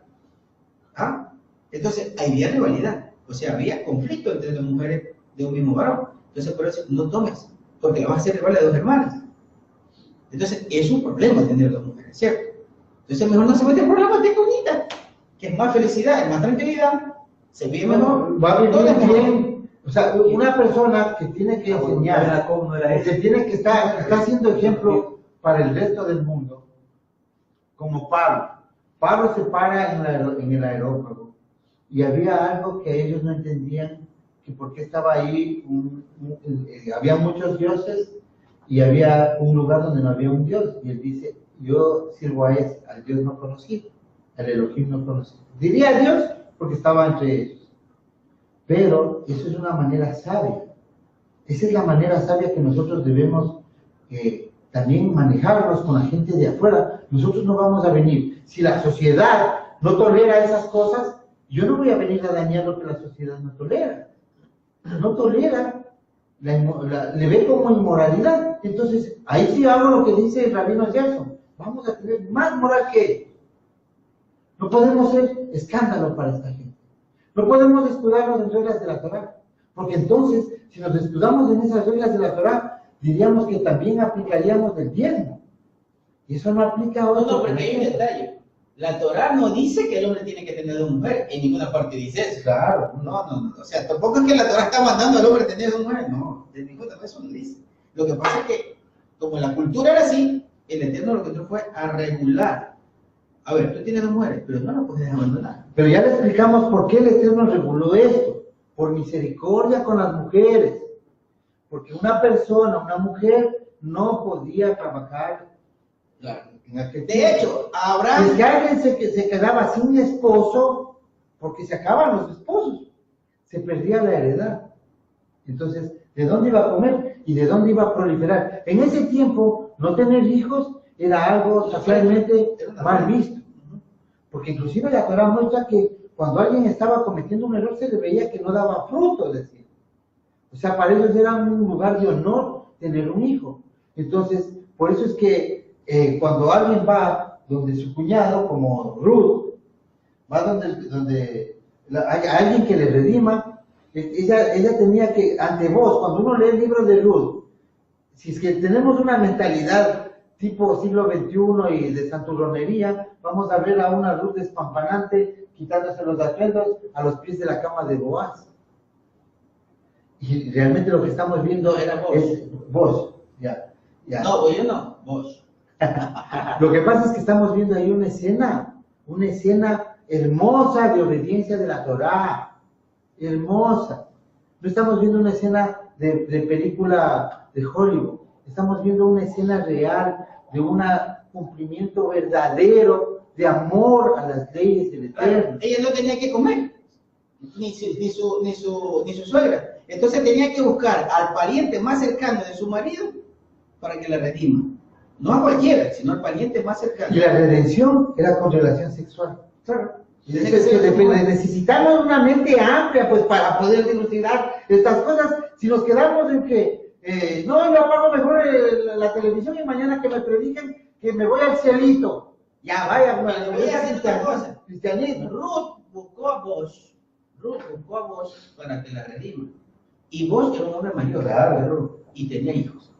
¿Ah? Entonces, había rivalidad. O sea, había conflicto entre 2 mujeres de un mismo varón. Entonces, por eso no tomes, porque la vas a hacer rival de 2 hermanas. Entonces, es un problema tener 2 mujeres, ¿cierto? Entonces, mejor no se mete en problemas, tenga unita, que es más felicidad, es más tranquilidad, se vive mejor, va a vivir todo es mejor. bien. O sea, una persona que tiene que enseñar, que tiene que está haciendo ejemplo para el resto del mundo, como Pablo. Pablo se para en el aeródromo y había algo que ellos no entendían, que por qué estaba ahí, había muchos dioses y había un lugar donde no había un dios, y él dice, yo sirvo al Dios no conocido, al Elohim no conocido. Diría Dios porque estaba entre ellos. Pero eso es una manera sabia. Esa es la manera sabia que nosotros debemos también manejarnos con la gente de afuera. Nosotros no vamos a venir. Si la sociedad no tolera esas cosas, yo no voy a venir a dañar lo que la sociedad no tolera. No tolera, le ve como inmoralidad. Entonces, ahí sí hago lo que dice el rabino Gerson. Vamos a tener más moral que él. No podemos ser escándalo para esta gente. No podemos descuidarnos en reglas de la Torá, porque entonces, si nos descuidamos en esas reglas de la Torá, diríamos que también aplicaríamos el diezmo. Y eso no aplica a otro. No, porque hay un detalle. La Torá no dice que el hombre tiene que tener 2 mujeres, en ninguna parte dice eso. Claro. No. O sea, tampoco es que la Torá está mandando al hombre a tener 2 mujeres, no, de ninguna manera eso no dice. Lo que pasa es que, como la cultura era así, el Eterno lo que hizo fue a regular. A ver, tú tienes 2 mujeres, pero no lo puedes abandonar. Pero ya le explicamos por qué el Eterno reguló esto. Por misericordia con las mujeres. Porque una persona, una mujer, no podía trabajar en aquel De tiempo. hecho, Abraham, Si alguien se quedaba sin esposo, porque se acaban los esposos, se perdía la heredad. Entonces, ¿de dónde iba a comer y de dónde iba a proliferar? En ese tiempo, no tener hijos era algo socialmente mal visto. Porque inclusive la Torah muestra que cuando alguien estaba cometiendo un error se le veía que no daba fruto, decía. O sea, para ellos era un lugar de honor tener un hijo. Entonces, por eso es que cuando alguien va donde su cuñado, como Ruth, va donde hay alguien que le redima, ella tenía que, ante vos, cuando uno lee el libro de Ruth, si es que tenemos una mentalidad tipo siglo XXI y de santurronería, vamos a ver a una Ruth despampanante quitándose los atuendos a los pies de la cama de Boaz. Y realmente lo que estamos viendo era vos. es vos. Ya. no, yo no, vos. Lo que pasa es que estamos viendo ahí una escena hermosa de obediencia de la Torá, hermosa. No estamos viendo una escena de película de Hollywood, estamos viendo una escena real de un cumplimiento verdadero de amor a las leyes del Eterno. Ella no tenía que comer, ni su suegra. Entonces tenía que buscar al pariente más cercano de su marido para que la redima. No a cualquiera, sino al pariente más cercano. Y la redención era con relación sexual. Claro. Y eso es que necesitamos una mente amplia pues para poder dilucidar estas cosas. Si nos quedamos en que no, yo apago mejor la televisión y mañana que me prediquen que me voy al cielito. Ya, vaya, Voy a hacer otra cosa. Cristianismo. Ruth buscó a vos para que la redima. Y vos era un hombre mayor, Claro. y tenía hijos.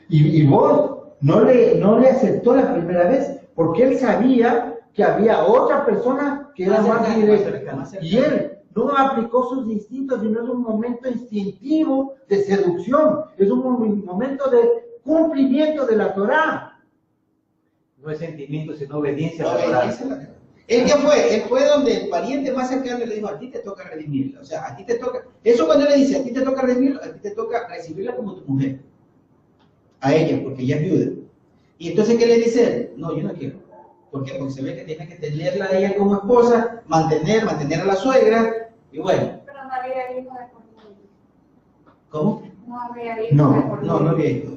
Y vos no le aceptó la primera vez porque él sabía que había otra persona que era más directa. Más cercana. Y él no aplicó sus instintos, sino es un momento instintivo de seducción, es un momento de cumplimiento de la Torá. No es sentimiento, sino obediencia No, a la Torá. esa es la verdad. ¿Él qué fue? Él fue donde el pariente más cercano le dijo, a ti te toca redimirla. O sea, a ti te toca. Eso cuando le dice, a ti te toca redimirla, a ti te toca recibirla como tu mujer. A ella, porque ella es viuda. Y entonces, ¿qué le dice él? No, yo no quiero. ¿Por qué? Porque se ve que tiene que tenerla a ella como esposa, mantener a la suegra, y bueno. Pero no había hijos de por medio. ¿Cómo? No había hijos No, de por medio. No había hijos.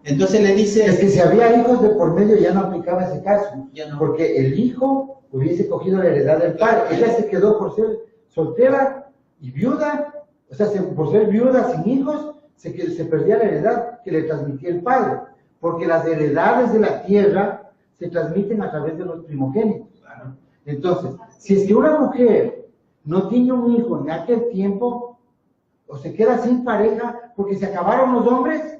Entonces le dice, Es que si había hijos de por medio ya no aplicaba ese caso, Ya no. porque el hijo hubiese cogido la heredad del padre. Ella se quedó por ser soltera y viuda, o sea, por ser viuda sin hijos, se perdía la heredad que le transmitía el padre, porque las heredades de la tierra se transmiten a través de los primogénitos. Claro. Entonces, si es que una mujer no tiene un hijo en aquel tiempo, o se queda sin pareja porque se acabaron los hombres,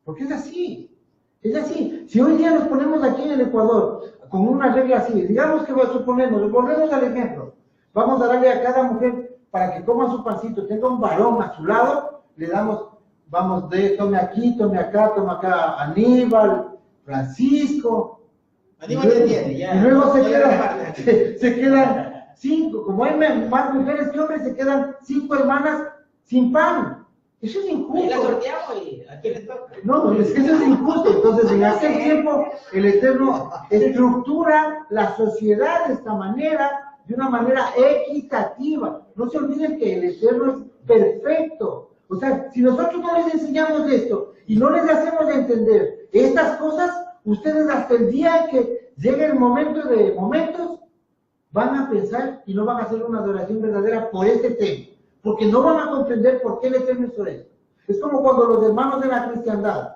porque es así. Si hoy día nos ponemos aquí en el Ecuador con una regla así, digamos que volvemos al ejemplo, vamos a darle a cada mujer para que coma su pancito, tenga un varón a su lado, le damos, tome aquí, tome acá, Aníbal, Francisco. Aníbal te entiende, ya. Y luego No le regalas. se quedan 5, como hay más mujeres que hombres, se quedan 5 hermanas sin pan. Eso es Ahí la injusto. sorteamos y a quién le toca. No, es que eso es injusto. Entonces, en aquel tiempo, el Eterno estructura la sociedad de esta manera, de una manera equitativa. No se olviden que el Eterno es perfecto. O sea, si nosotros no les enseñamos esto y no les hacemos entender estas cosas, ustedes hasta el día que llegue el momento de momentos, van a pensar y no van a hacer una adoración verdadera por este tema. Porque no van a comprender por qué el Eterno hizo esto. Es como cuando los hermanos de la cristiandad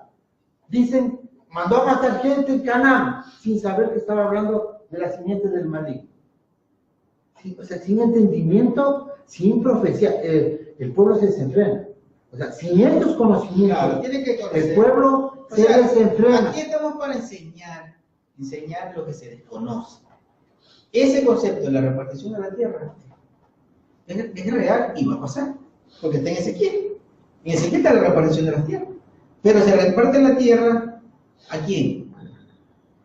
dicen, mandó a matar gente en Canaán, sin saber que estaba hablando de la simiente del maligno. O sea, sin entendimiento, sin profecía, el pueblo se desenfrena. O sea, sin estos conocimientos, Claro, tiene que conocer. el pueblo O se sea, desenfrena. aquí estamos para enseñar lo que se desconoce. Ese concepto de la repartición de la tierra es real y va a pasar, porque está en Ezequiel. En Ezequiel está la repartición de las tierras. Pero se reparte la tierra, ¿a quién?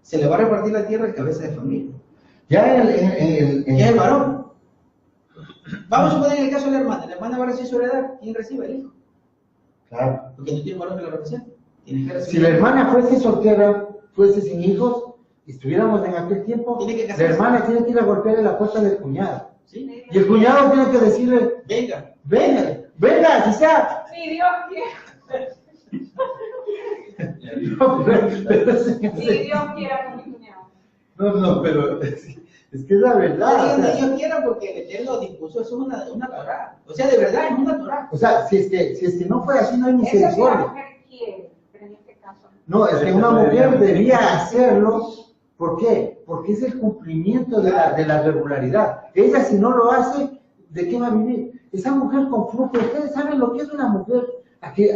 Se le va a repartir la tierra al cabeza de familia. Ya Ya el varón. Vamos a poner en el caso de la hermana. La hermana va a recibir su heredad. ¿Quién recibe? El hijo. Claro. Porque no tiene varón que la represente. Tienes que Si recibir. la hermana fuese soltera, fuese sin hijos, y estuviéramos en aquel tiempo, Tiene que la casarse. hermana tiene que ir a golpearle la puerta del cuñado. ¿Sí? Y el cuñado tiene que decirle, Venga. venga, venga, si sea. Si Dios quiere, No, si Dios quiera con mi cuñado. no, pero es que es la verdad. Donde ellos quieran, porque el Eterno dispuso, eso es una Torah. O sea, de verdad, es una Torah. O sea, si es que no fuera así, no hay Eso sí la misericordia. mujer quiere, pero en este caso No, es que una mujer debía hacerlo. ¿Por qué? Porque es el cumplimiento de la regularidad. Ella, si no lo hace, ¿de qué va a vivir? Esa mujer con flujo, ustedes saben lo que es una mujer. Aquí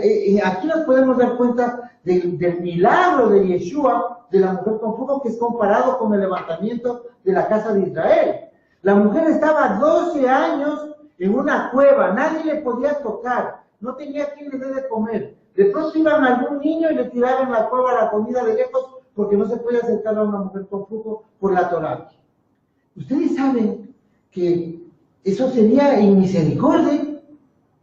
nos podemos dar cuenta del milagro de Yeshua, de la mujer con flujo, que es comparado con el levantamiento de la casa de Israel. La mujer estaba 12 años en una cueva, nadie le podía tocar, no tenía quien le dé de comer. De pronto iban a algún niño y le tiraban la cueva la comida de lejos, porque no se puede acercar a una mujer con flujo por la Torá. Ustedes saben que eso sería inmisericordia,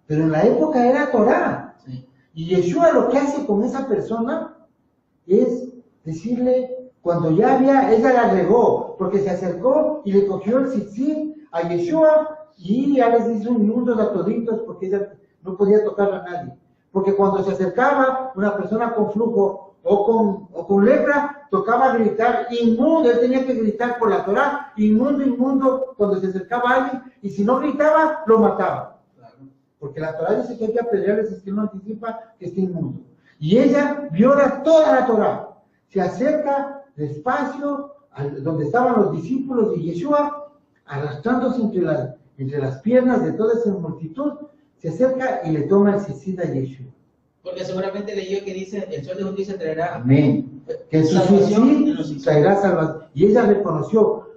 pero en la época era Torá. Sí. Y Yeshua lo que hace con esa persona es decirle, cuando ya ella la regó, porque se acercó y le cogió el tzitzit a Yeshua y ya les hizo inmundos a toditos porque ella no podía tocar a nadie. Porque cuando se acercaba una persona con flujo o con lepra, tocaba gritar inmundo, él tenía que gritar por la Torá, inmundo, inmundo, cuando se acercaba a alguien, y si no gritaba, lo mataba. Porque la Torá dice que hay que apedrearles, es que no anticipa que esté inmundo. Y ella viola toda la Torá, se acerca despacio donde estaban los discípulos de Yeshua, arrastrándose entre las piernas de toda esa multitud, se acerca y le toma el tzitzit a Yeshua. Porque seguramente leyó que dice, el sol de justicia traerá. Amén. Que en su Salvación en los tzitzit hijos. traerá salvación. Y ella reconoció,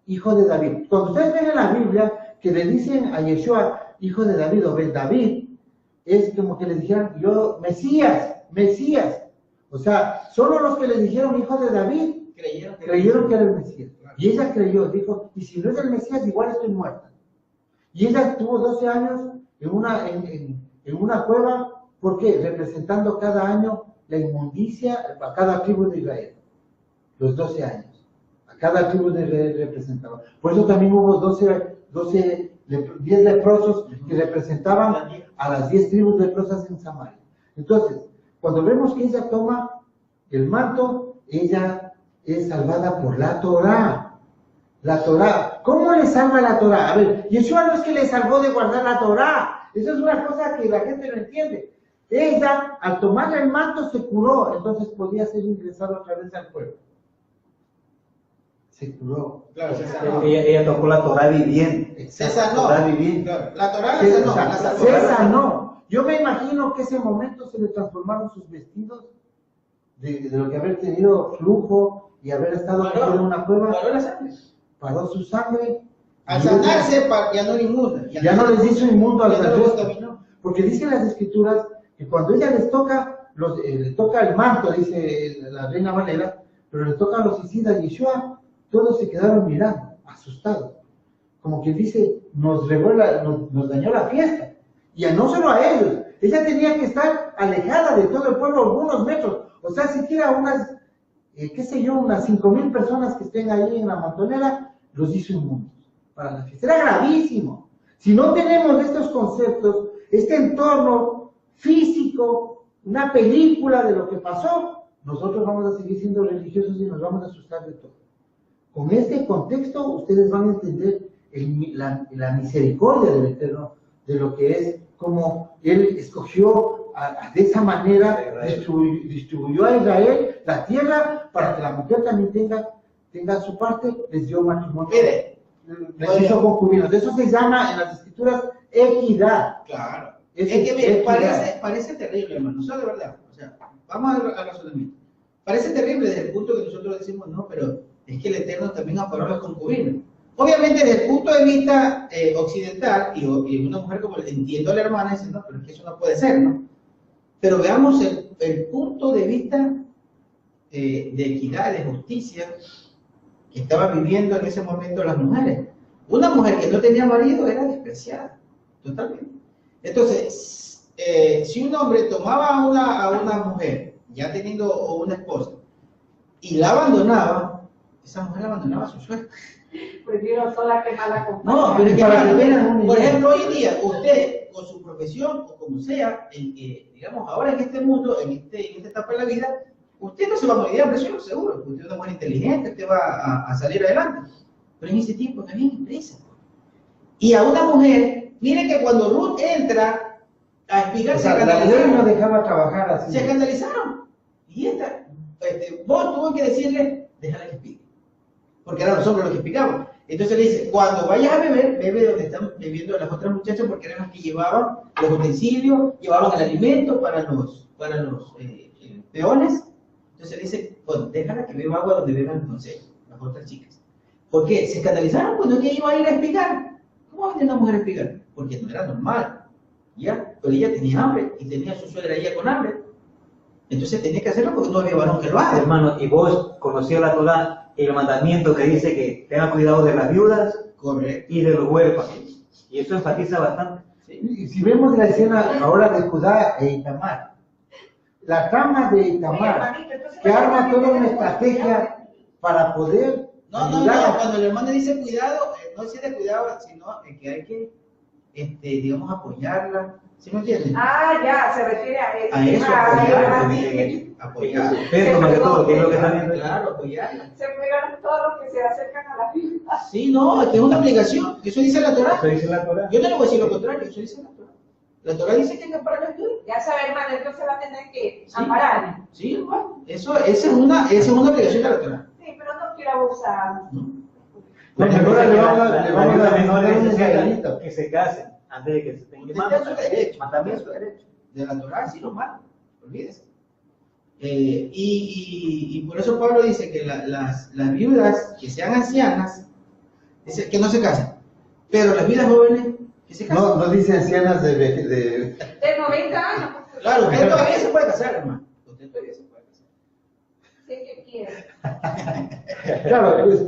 hijo de David. Cuando ustedes ven en la Biblia que le dicen a Yeshua, hijo de David o Ben David, es como que le dijeran, yo, Mesías. O sea, solo los que le dijeron hijo de David creyeron que era el Mesías. Y ella creyó, dijo, y si no es el Mesías, igual estoy muerta. Y ella estuvo 12 años en una cueva, ¿por qué? Representando cada año la inmundicia a cada tribu de Israel. Los 12 años. A cada tribu de Israel representaba. Por eso también hubo 10 leprosos que representaban a las 10 tribus leprosas en Samaria. Entonces, cuando vemos que ella toma el manto, ella es salvada por la Torá. La Torá. ¿Cómo le salva la Torá? A ver, Yeshua no es que le salvó de guardar la Torá. Eso es una cosa que la gente no entiende. Ella, al tomar el manto, se curó, entonces podía ser ingresado otra vez al pueblo. Se curó. Claro, se sanó. Ella tocó la Torá viviente. Se sanó. Torá viviente. Claro, la Torah la sanó. La salvó. Se sanó. Yo me imagino que ese momento se le transformaron sus vestidos de lo que haber tenido flujo y haber estado metido en una cueva. Paró la sangre. Paró su sangre. Al sanarse, ya no era inmunda. Ya no les hizo inmundo al ya no lo resto. contaminó. Porque dicen las escrituras que cuando ella les toca, le toca el manto, dice la Reina Valera, pero le toca a los Isidas y Yeshua, todos se quedaron mirando, asustados. Como quien dice, nos dañó la fiesta. Y no solo a ellos, ella tenía que estar alejada de todo el pueblo algunos metros. O sea, siquiera unas, unas 5,000 personas que estén ahí en la montonera, los hizo inmundos para la fiesta. Era gravísimo. Si no tenemos estos conceptos, este entorno físico, una película de lo que pasó, nosotros vamos a seguir siendo religiosos y nos vamos a asustar de todo. Con este contexto, ustedes van a entender la misericordia del Eterno, de lo que es, como Él escogió de esa manera, distribuyó a Israel la tierra para que la mujer también tenga su parte, les dio matrimonio. Mire, Les hizo concubinos. Eso se llama en las escrituras equidad. claro. Es Es que mire, equidad. parece terrible, hermano. Eso de verdad. O sea, vamos al razonamiento. Parece terrible desde el punto que nosotros decimos, no, pero es que el Eterno también aparó los concubinos. Obviamente, desde el punto de vista occidental, y una mujer como entiendo a la hermana, dice, no, pero es que eso no puede ser, ¿no? Pero veamos el punto de vista de equidad, de justicia, que estaban viviendo en ese momento las mujeres. Una mujer que no tenía marido era despreciada, totalmente. Entonces, si un hombre tomaba a una mujer, ya teniendo o una esposa, y la abandonaba, esa mujer abandonaba a su suegra. Prefiero sola que mala compañía. No, pero es que, Para que claro, tengan una por idea. ejemplo, hoy en día, usted, con su profesión, o como sea, digamos, ahora en este mundo, en esta etapa de la vida, usted no se va a morir de hambre, eso lo seguro, porque usted es una mujer inteligente, usted va a salir adelante. Pero en ese tiempo no había empresa. Y a una mujer, miren que cuando Ruth entra a explicar, O se sea, la ley no escandalizaron. dejaba trabajar así. Se escandalizaron. Y vos tuvo que decirle, déjala que explique. Porque eran los hombres los que explicaban. Entonces le dice, cuando vayas a beber, bebe donde están bebiendo las otras muchachas, porque eran las que llevaban los utensilios, llevaban el alimento para los peones. Entonces le dice, bueno, déjala que beba agua donde beban entonces las otras chicas. ¿Por qué? Se escandalizaron cuando ella iba a ir a explicar. ¿Cómo va a venir una mujer a explicar? Porque no era normal. ¿Ya? Pero ella tenía hambre y tenía a su suegra ella con hambre. Entonces tenía que hacerlo porque no había varón que lo haga. Hermano, y vos conocías la Torá, el mandamiento que dice que tenga cuidado de las viudas Correcto. y de los huérfanos. Y eso enfatiza bastante. ¿Sí? Y si vemos la escena ahora de Judá e Itamar, la trama de Itamar, que arma toda una estrategia para poder No, ayudar. cuando el hermano dice cuidado, no es de cuidado, sino que hay que, digamos, apoyarla. ¿Sí me entienden? Ah, ya, se refiere a eso. A eso, Ah, apoyarla, ya. apoyarla. Pero más que todo, que es lo que está viendo. Claro, apoyarla. Se pegaron todos los que se acercan a la vida. Sí, no, es que es una obligación, eso dice la Torá. Eso dice la Torá. Yo no le voy a decir lo contrario, eso dice la Torá. La Torá dice que hay que amparar a las viudas. Ya sabe, hermano, entonces va a tener que Sí. amparar. Sí, hermano, esa es una obligación de la Torá. Sí, pero no quiero abusar. ¿No? No, mejor le vamos a La viuda menor dar un necesita regalito. que se casen antes de que se estén Usted quemando. está en su derecho, También está en su derecho. De la Torá sí lo mata, olvídese. Y por eso Pablo dice que las viudas que sean ancianas, dice que no se casen, pero las viudas jóvenes que se casen. No dice ancianas de De 90 años. Pues, Claro, usted todavía se puede casar, hermano. Usted todavía se puede casar. sé que quiere. Claro, pero es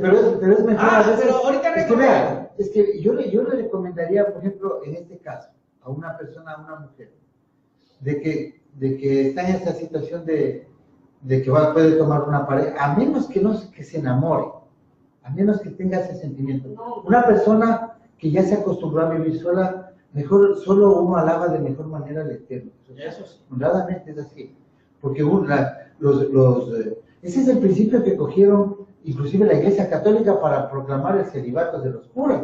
mejor a veces. Pero ahorita Es que vea, es que yo le recomendaría, por ejemplo, en este caso, a una persona, a una mujer, de que está en esta situación de que puede tomar una pareja, a menos que se enamore, a menos que tenga ese sentimiento. No. Una persona que ya se acostumbró a vivir sola, mejor solo uno alaba de mejor manera al Eterno. Eso sí. Honradamente es así, porque ese es el principio que cogieron inclusive la Iglesia Católica para proclamar el celibato de los curas.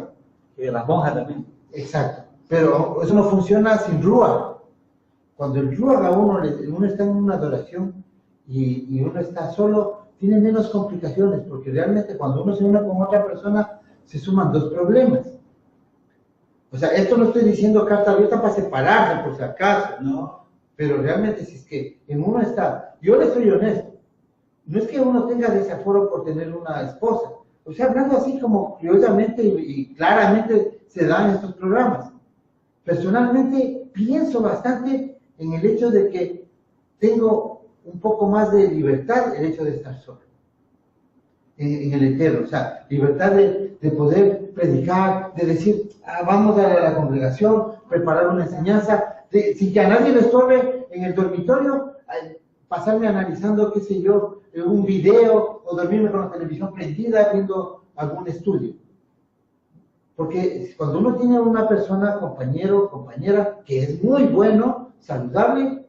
Y de las monjas también. Exacto, pero eso no funciona sin Ruach. Cuando el Ruach a uno está en una adoración y uno está solo, tiene menos complicaciones, porque realmente cuando uno se une con otra persona, se suman dos problemas. O sea, esto no estoy diciendo carta abierta para separarse, por si acaso, No. pero realmente si es que en uno está, yo le soy honesto, no es que uno tenga desaforo por tener una esposa, o sea, hablando así como criollamente y claramente se dan estos programas. Personalmente pienso bastante en el hecho de que tengo un poco más de libertad el hecho de estar solo en el Eterno, o sea, libertad de poder predicar, de decir, vamos a la congregación, preparar una enseñanza, sin que a nadie le estorbe en el dormitorio, pasarme analizando, qué sé yo, un video o dormirme con la televisión prendida viendo algún estudio. Porque cuando uno tiene una persona, compañero, compañera, que es muy bueno, saludable,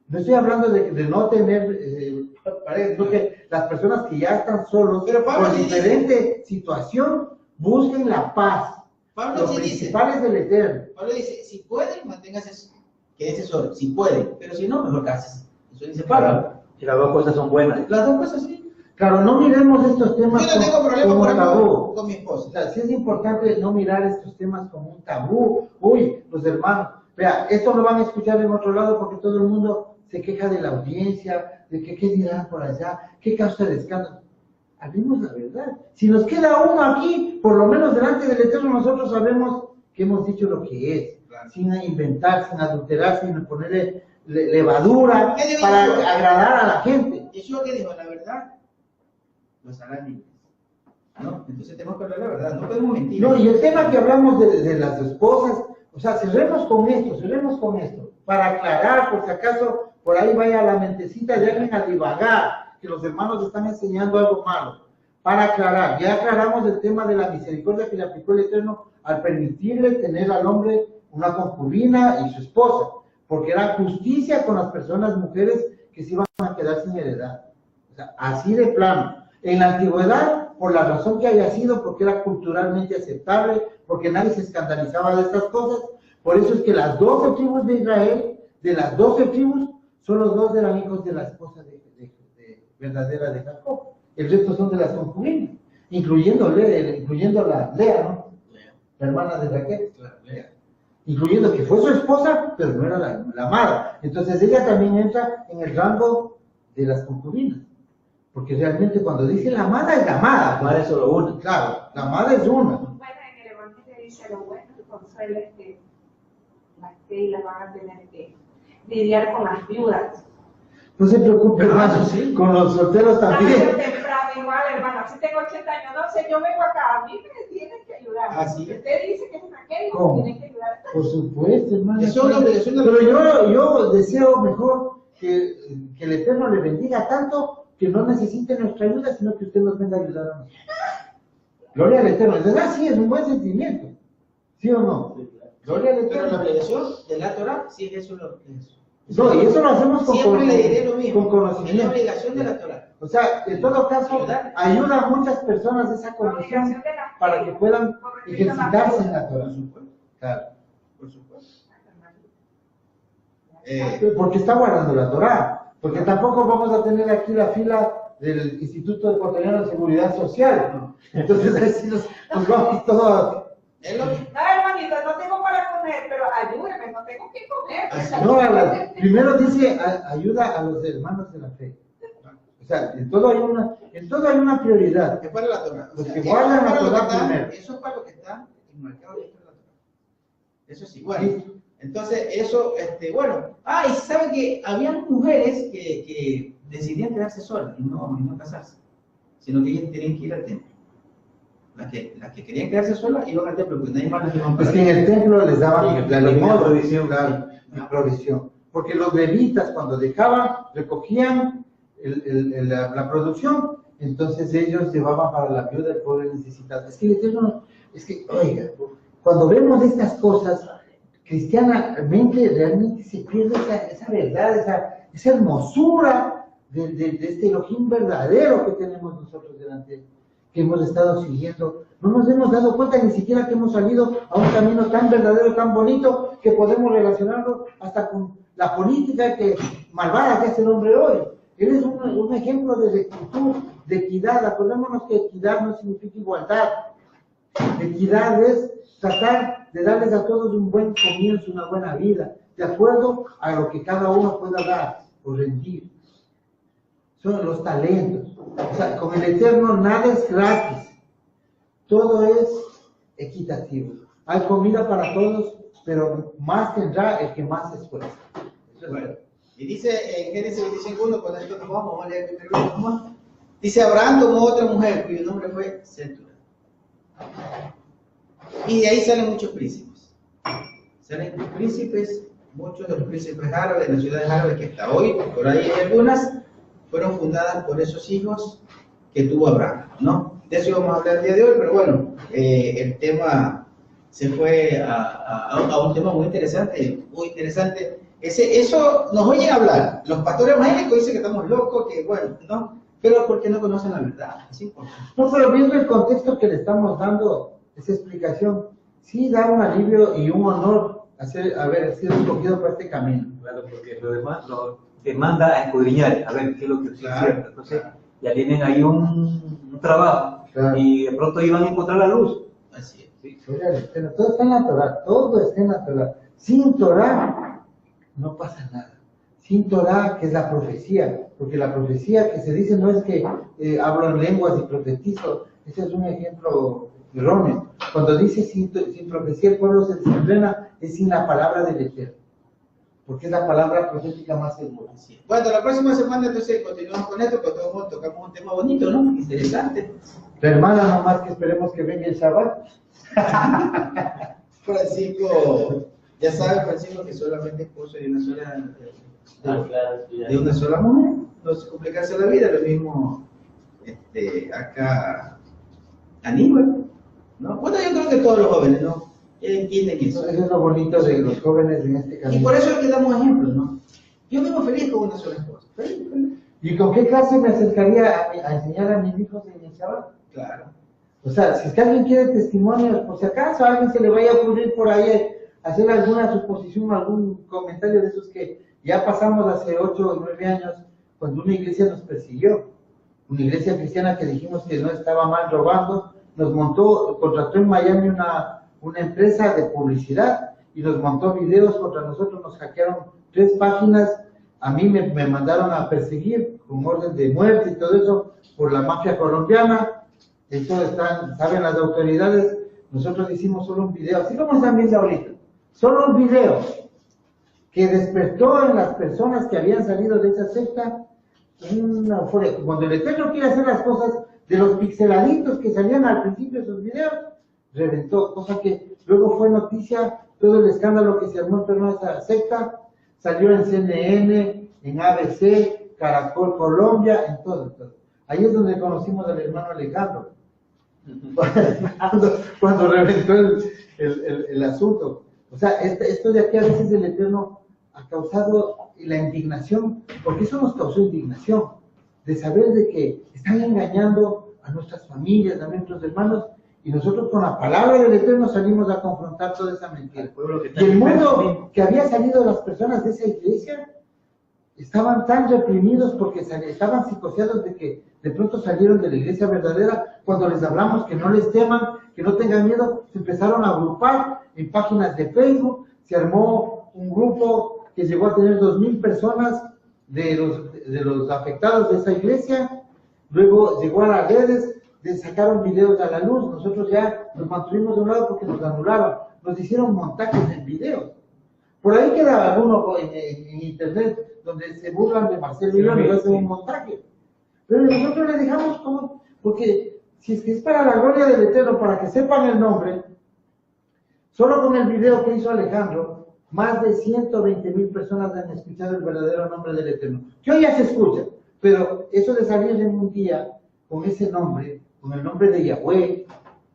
no estoy hablando de no tener pareja, sino que las personas que ya están solos, Pero Pablo por sí diferente situación, busquen la paz. Pablo Lo sí dice, principal es el Eterno. Pablo dice, si pueden, manténgase, quédese solo, si pueden, pero si no, mejor cásense. Eso dice Pablo. Y las dos cosas son buenas. Las dos cosas sí. Claro, no miremos estos temas Yo no tengo problema, como por ejemplo, tabú. con mi O esposa. sea, sí es importante no mirar estos temas como un tabú. Uy, los hermanos. Vea, esto lo van a escuchar en otro lado porque todo el mundo se queja de la audiencia, de que qué dirán por allá, qué causa de escándalo. Hablemos la verdad. Si nos queda uno aquí, por lo menos delante del Eterno nosotros sabemos que hemos dicho lo que es. Claro. Sin inventar, sin adulterar, sin ponerle levadura ¿Qué digo para yo? agradar a la gente. Yeshua que dijo, la verdad, los hará libres. ¿No? Entonces tenemos que hablar la verdad, no podemos mentir. No, y el tema que hablamos de las esposas, o O sea, cerremos con esto, para aclarar, por si acaso por ahí vaya la mentecita de alguien a divagar, que los hermanos están enseñando algo malo. Para aclarar, ya aclaramos el tema de la misericordia que le aplicó el Eterno al permitirle tener al hombre una concubina y su esposa, porque era justicia con las personas, mujeres, que se iban a quedar sin heredad. O sea, así de plano. En la antigüedad, por la razón que haya sido, porque era culturalmente aceptable, porque nadie se escandalizaba de estas cosas, por eso es que las 12 tribus de Israel, de las 12 tribus, solo 2 eran hijos de la esposa verdadera de Jacob. El resto son de las concubinas, incluyendo la Lea, ¿no? La hermana de Raquel, Lea. Incluyendo que fue su esposa, pero no era la amada. Entonces ella también entra en el rango de las concubinas. Porque realmente cuando dice la amada es la amada. La amada es solo una. Claro, la amada es una. Bueno, en el Evangelio dice lo bueno y consuelo es que las que las van a tener que lidiar con las viudas. No se preocupe, hermano, sí. con los solteros Tarde también. o temprano, igual, hermano, si tengo 80 años, no sé, yo vengo acá, a mí me tienen que ayudar. Así Si es. usted dice que es una que ¿Cómo? me tienen que ayudar. Por supuesto, hermano. Eso es lo que- Pero yo deseo mejor que el Eterno le bendiga tanto que no necesite nuestra ayuda, sino que usted nos venga a ayudar a nosotros. Gloria al Eterno. Es verdad, sí, es un buen sentimiento. ¿Sí o no? Gloria al Pero la Eterno. obligación de la Torah, sí es eso lo que es. No, y eso lo hacemos Siempre le diré lo mismo. con Es la conocimiento. obligación de la Torah. O sea, en todo caso, ayuda a muchas personas esa La condición obligación de las para que puedan con respecto a la ejercitarse en viuda. la Torah. Por supuesto. Claro. Por supuesto. Porque está guardando la Torah. Porque tampoco vamos a tener aquí la fila del Instituto Ecuatoriano de Seguridad Social, ¿no? Entonces ahí sí nos vamos todos. Es lo que... No, hermanito, no tengo para comer, pero ayúdeme, no tengo que comer. No, primero dice ayuda a los hermanos de la fe. O sea, en todo hay una prioridad. Es para la Torah. Los que eso guardan es para la lo que Torah está- primero. Eso es para lo que está enmarcado dentro de la Torah. Eso sí, bueno. Entonces, eso, bueno. Y saben que habían mujeres que decidían quedarse solas y no casarse, sino que ellas tenían que ir al templo. Las que querían quedarse solas iban al templo, porque nadie más las iban a Es que en el templo les daban Sí, la la limosna, provisión. claro, la provisión. Porque los levitas cuando dejaban, recogían la producción, entonces ellos llevaban para la viuda del pobre necesitado. Oiga, cuando vemos estas cosas, cristianamente realmente se pierde esa verdad, esa hermosura de este Elohim verdadero que tenemos nosotros delante, que hemos estado siguiendo. No nos hemos dado cuenta ni siquiera que hemos salido a un camino tan verdadero, tan bonito, que podemos relacionarlo hasta con la política malvada que hace el hombre hoy. Él es un ejemplo de rectitud, de equidad. Acordémonos que equidad no significa igualdad. Equidad es tratar de darles a todos un buen comienzo, una buena vida, de acuerdo a lo que cada uno pueda dar o rendir. Son los talentos. O sea, con el Eterno nada es gratis. Todo es equitativo. Hay comida para todos, pero más tendrá el que más se esfuerza. Bueno, y dice en Génesis 25:1, con esto nos vamos a leer el primer más. Dice: Abraham tomó otra mujer cuyo nombre fue Centura. Y de ahí salen muchos príncipes. Salen príncipes, muchos de los príncipes árabes, de las ciudades árabes que hasta hoy, por ahí hay algunas, fueron fundadas por esos hijos que tuvo Abraham, ¿no? De eso vamos a hablar el día de hoy, pero bueno, el tema se fue a un tema muy interesante, muy interesante. Eso nos oyen hablar. Los pastores evangélicos dicen que estamos locos, que bueno, ¿no? Pero porque no conocen la verdad, es importante. No, pero viendo el contexto que le estamos dando, esa explicación, sí da un alivio y un honor haber sido escogido por este camino. Claro, porque lo demás lo demanda a escudriñar, a ver qué es lo que sí es cierto. Entonces, ya tienen ahí un trabajo, Claro. y de pronto iban a encontrar la luz. Así es. ¿Sí? Todo está en la Torah, todo está en la Torah. Sin Torah no pasa nada. Sin Torah, que es la profecía, porque la profecía que se dice no es que hablo en lenguas y profetizo, ese es un ejemplo erróneo. Cuando dice sin profecía el pueblo se desenfrena, es sin la palabra del Eterno, porque es la palabra profética más segura. Así es. Bueno, la próxima semana entonces continuamos con esto, pero todo el mundo tocamos un tema bonito, ¿no? Interesante. La hermana nomás que esperemos que venga el Shabbat. Francisco, ya sabe Francisco que solamente esposo de una sola, Claro, sí, de una sola mujer. Entonces complicarse la vida, lo mismo acá Aníbal, ¿no? Bueno, yo creo que todos los jóvenes, ¿no? Entienden eso. Eso es lo bonito de los jóvenes en este Y camino. por eso es que damos ejemplos, ¿no? Yo vivo feliz con una sola esposa. Feliz, feliz. ¿Y con qué clase me acercaría a enseñar a mis hijos en el Shabbat? Claro. O sea, si es que alguien quiere testimonios, por si acaso a alguien se le vaya a ocurrir por ahí hacer alguna suposición, algún comentario de esos que ya pasamos hace 8 o 9 años, cuando una iglesia nos persiguió, una iglesia cristiana que dijimos que no estaba mal robando, nos contrató en Miami una empresa de publicidad y nos montó videos contra nosotros, nos hackearon 3 páginas, a mí me mandaron a perseguir con orden de muerte y todo eso por la mafia colombiana. Eso saben las autoridades, nosotros hicimos solo un video, así como están viendo ahorita, solo un video que despertó en las personas que habían salido de esa secta una euforia. Cuando el Eterno quiere hacer las cosas, de los pixeladitos que salían al principio de esos videos, reventó, cosa que luego fue noticia, todo el escándalo que se armó en torno a esa secta, salió en CNN, en ABC, Caracol Colombia, en todo. Ahí es donde conocimos al hermano Alejandro, cuando reventó el asunto. O sea, esto de aquí a veces el Eterno ha causado la indignación, porque eso nos causó indignación, de saber de que están engañando a nuestras familias, a nuestros hermanos, y nosotros con la palabra del Eterno salimos a confrontar toda esa mentira. Y el mundo que había salido de las personas de esa iglesia, estaban tan reprimidos porque estaban psicoseados de que de pronto salieron de la iglesia verdadera. Cuando les hablamos que no les teman, que no tengan miedo, se empezaron a agrupar en páginas de Facebook, se armó un grupo que llegó a tener 2,000 personas de los afectados de esa iglesia, luego llegó a las redes, sacaron videos a la luz, nosotros ya nos mantuvimos de un lado porque nos anularon, nos hicieron montajes en videos. Por ahí queda alguno en internet donde se burlan de Marcelo y le hacen un montaje. Pero nosotros le dejamos como, porque si es que es para la gloria del Eterno, para que sepan el nombre, solo con el video que hizo Alejandro, más de 120,000 personas han escuchado el verdadero nombre del Eterno. Que hoy ya se escucha, pero eso de salir en un día con ese nombre, con el nombre de Yahweh,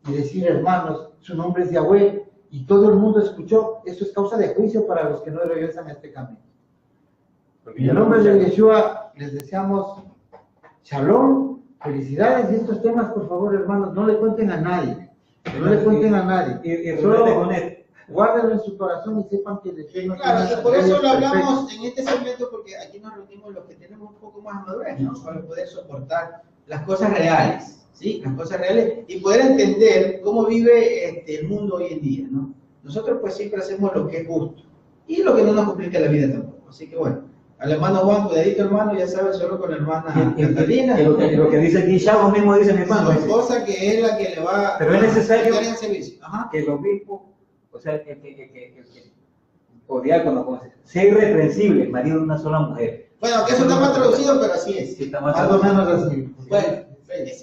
y decir, hermanos, su nombre es Yahweh, y todo el mundo escuchó, eso es causa de juicio para los que no regresan a este camino. En el nombre de Yeshua les deseamos shalom, felicidades, y estos temas, por favor, hermanos, no le cuenten a nadie, no le cuenten a nadie, solo guárdenlo en su corazón y sepan que el Eterno claro, y por eso lo hablamos en este segmento, porque aquí nos reunimos los que tenemos un poco más madurez, ¿no? Para poder soportar las cosas reales, ¿sí? Las cosas reales, y poder entender cómo vive el mundo hoy en día, ¿no? Nosotros pues siempre hacemos lo que es justo, y lo que no nos complica la vida tampoco, así que bueno. Al hermano Juan, cuidadito hermano, ya sabes, solo con la hermana Catalina. Y lo que dice aquí, Chavo mismo dice mi hermano. Su esposa que es la que le va pero es necesario en servicio. Ajá. que los obispos, o sea, o diácono, como sea irreprensible, marido de una sola mujer. Bueno, que eso está mal traducido, pero así es. Sí, está mal más o menos así. Bueno,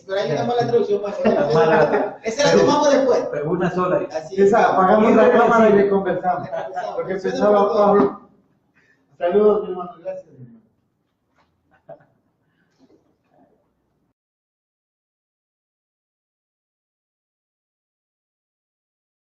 pero hay una mala traducción más. Mala. Esa la tomamos después. Pero una sola. Así es. Esa, apagamos la cámara y le conversamos. Porque pensaba Pablo. Saludos, hermanos, gracias.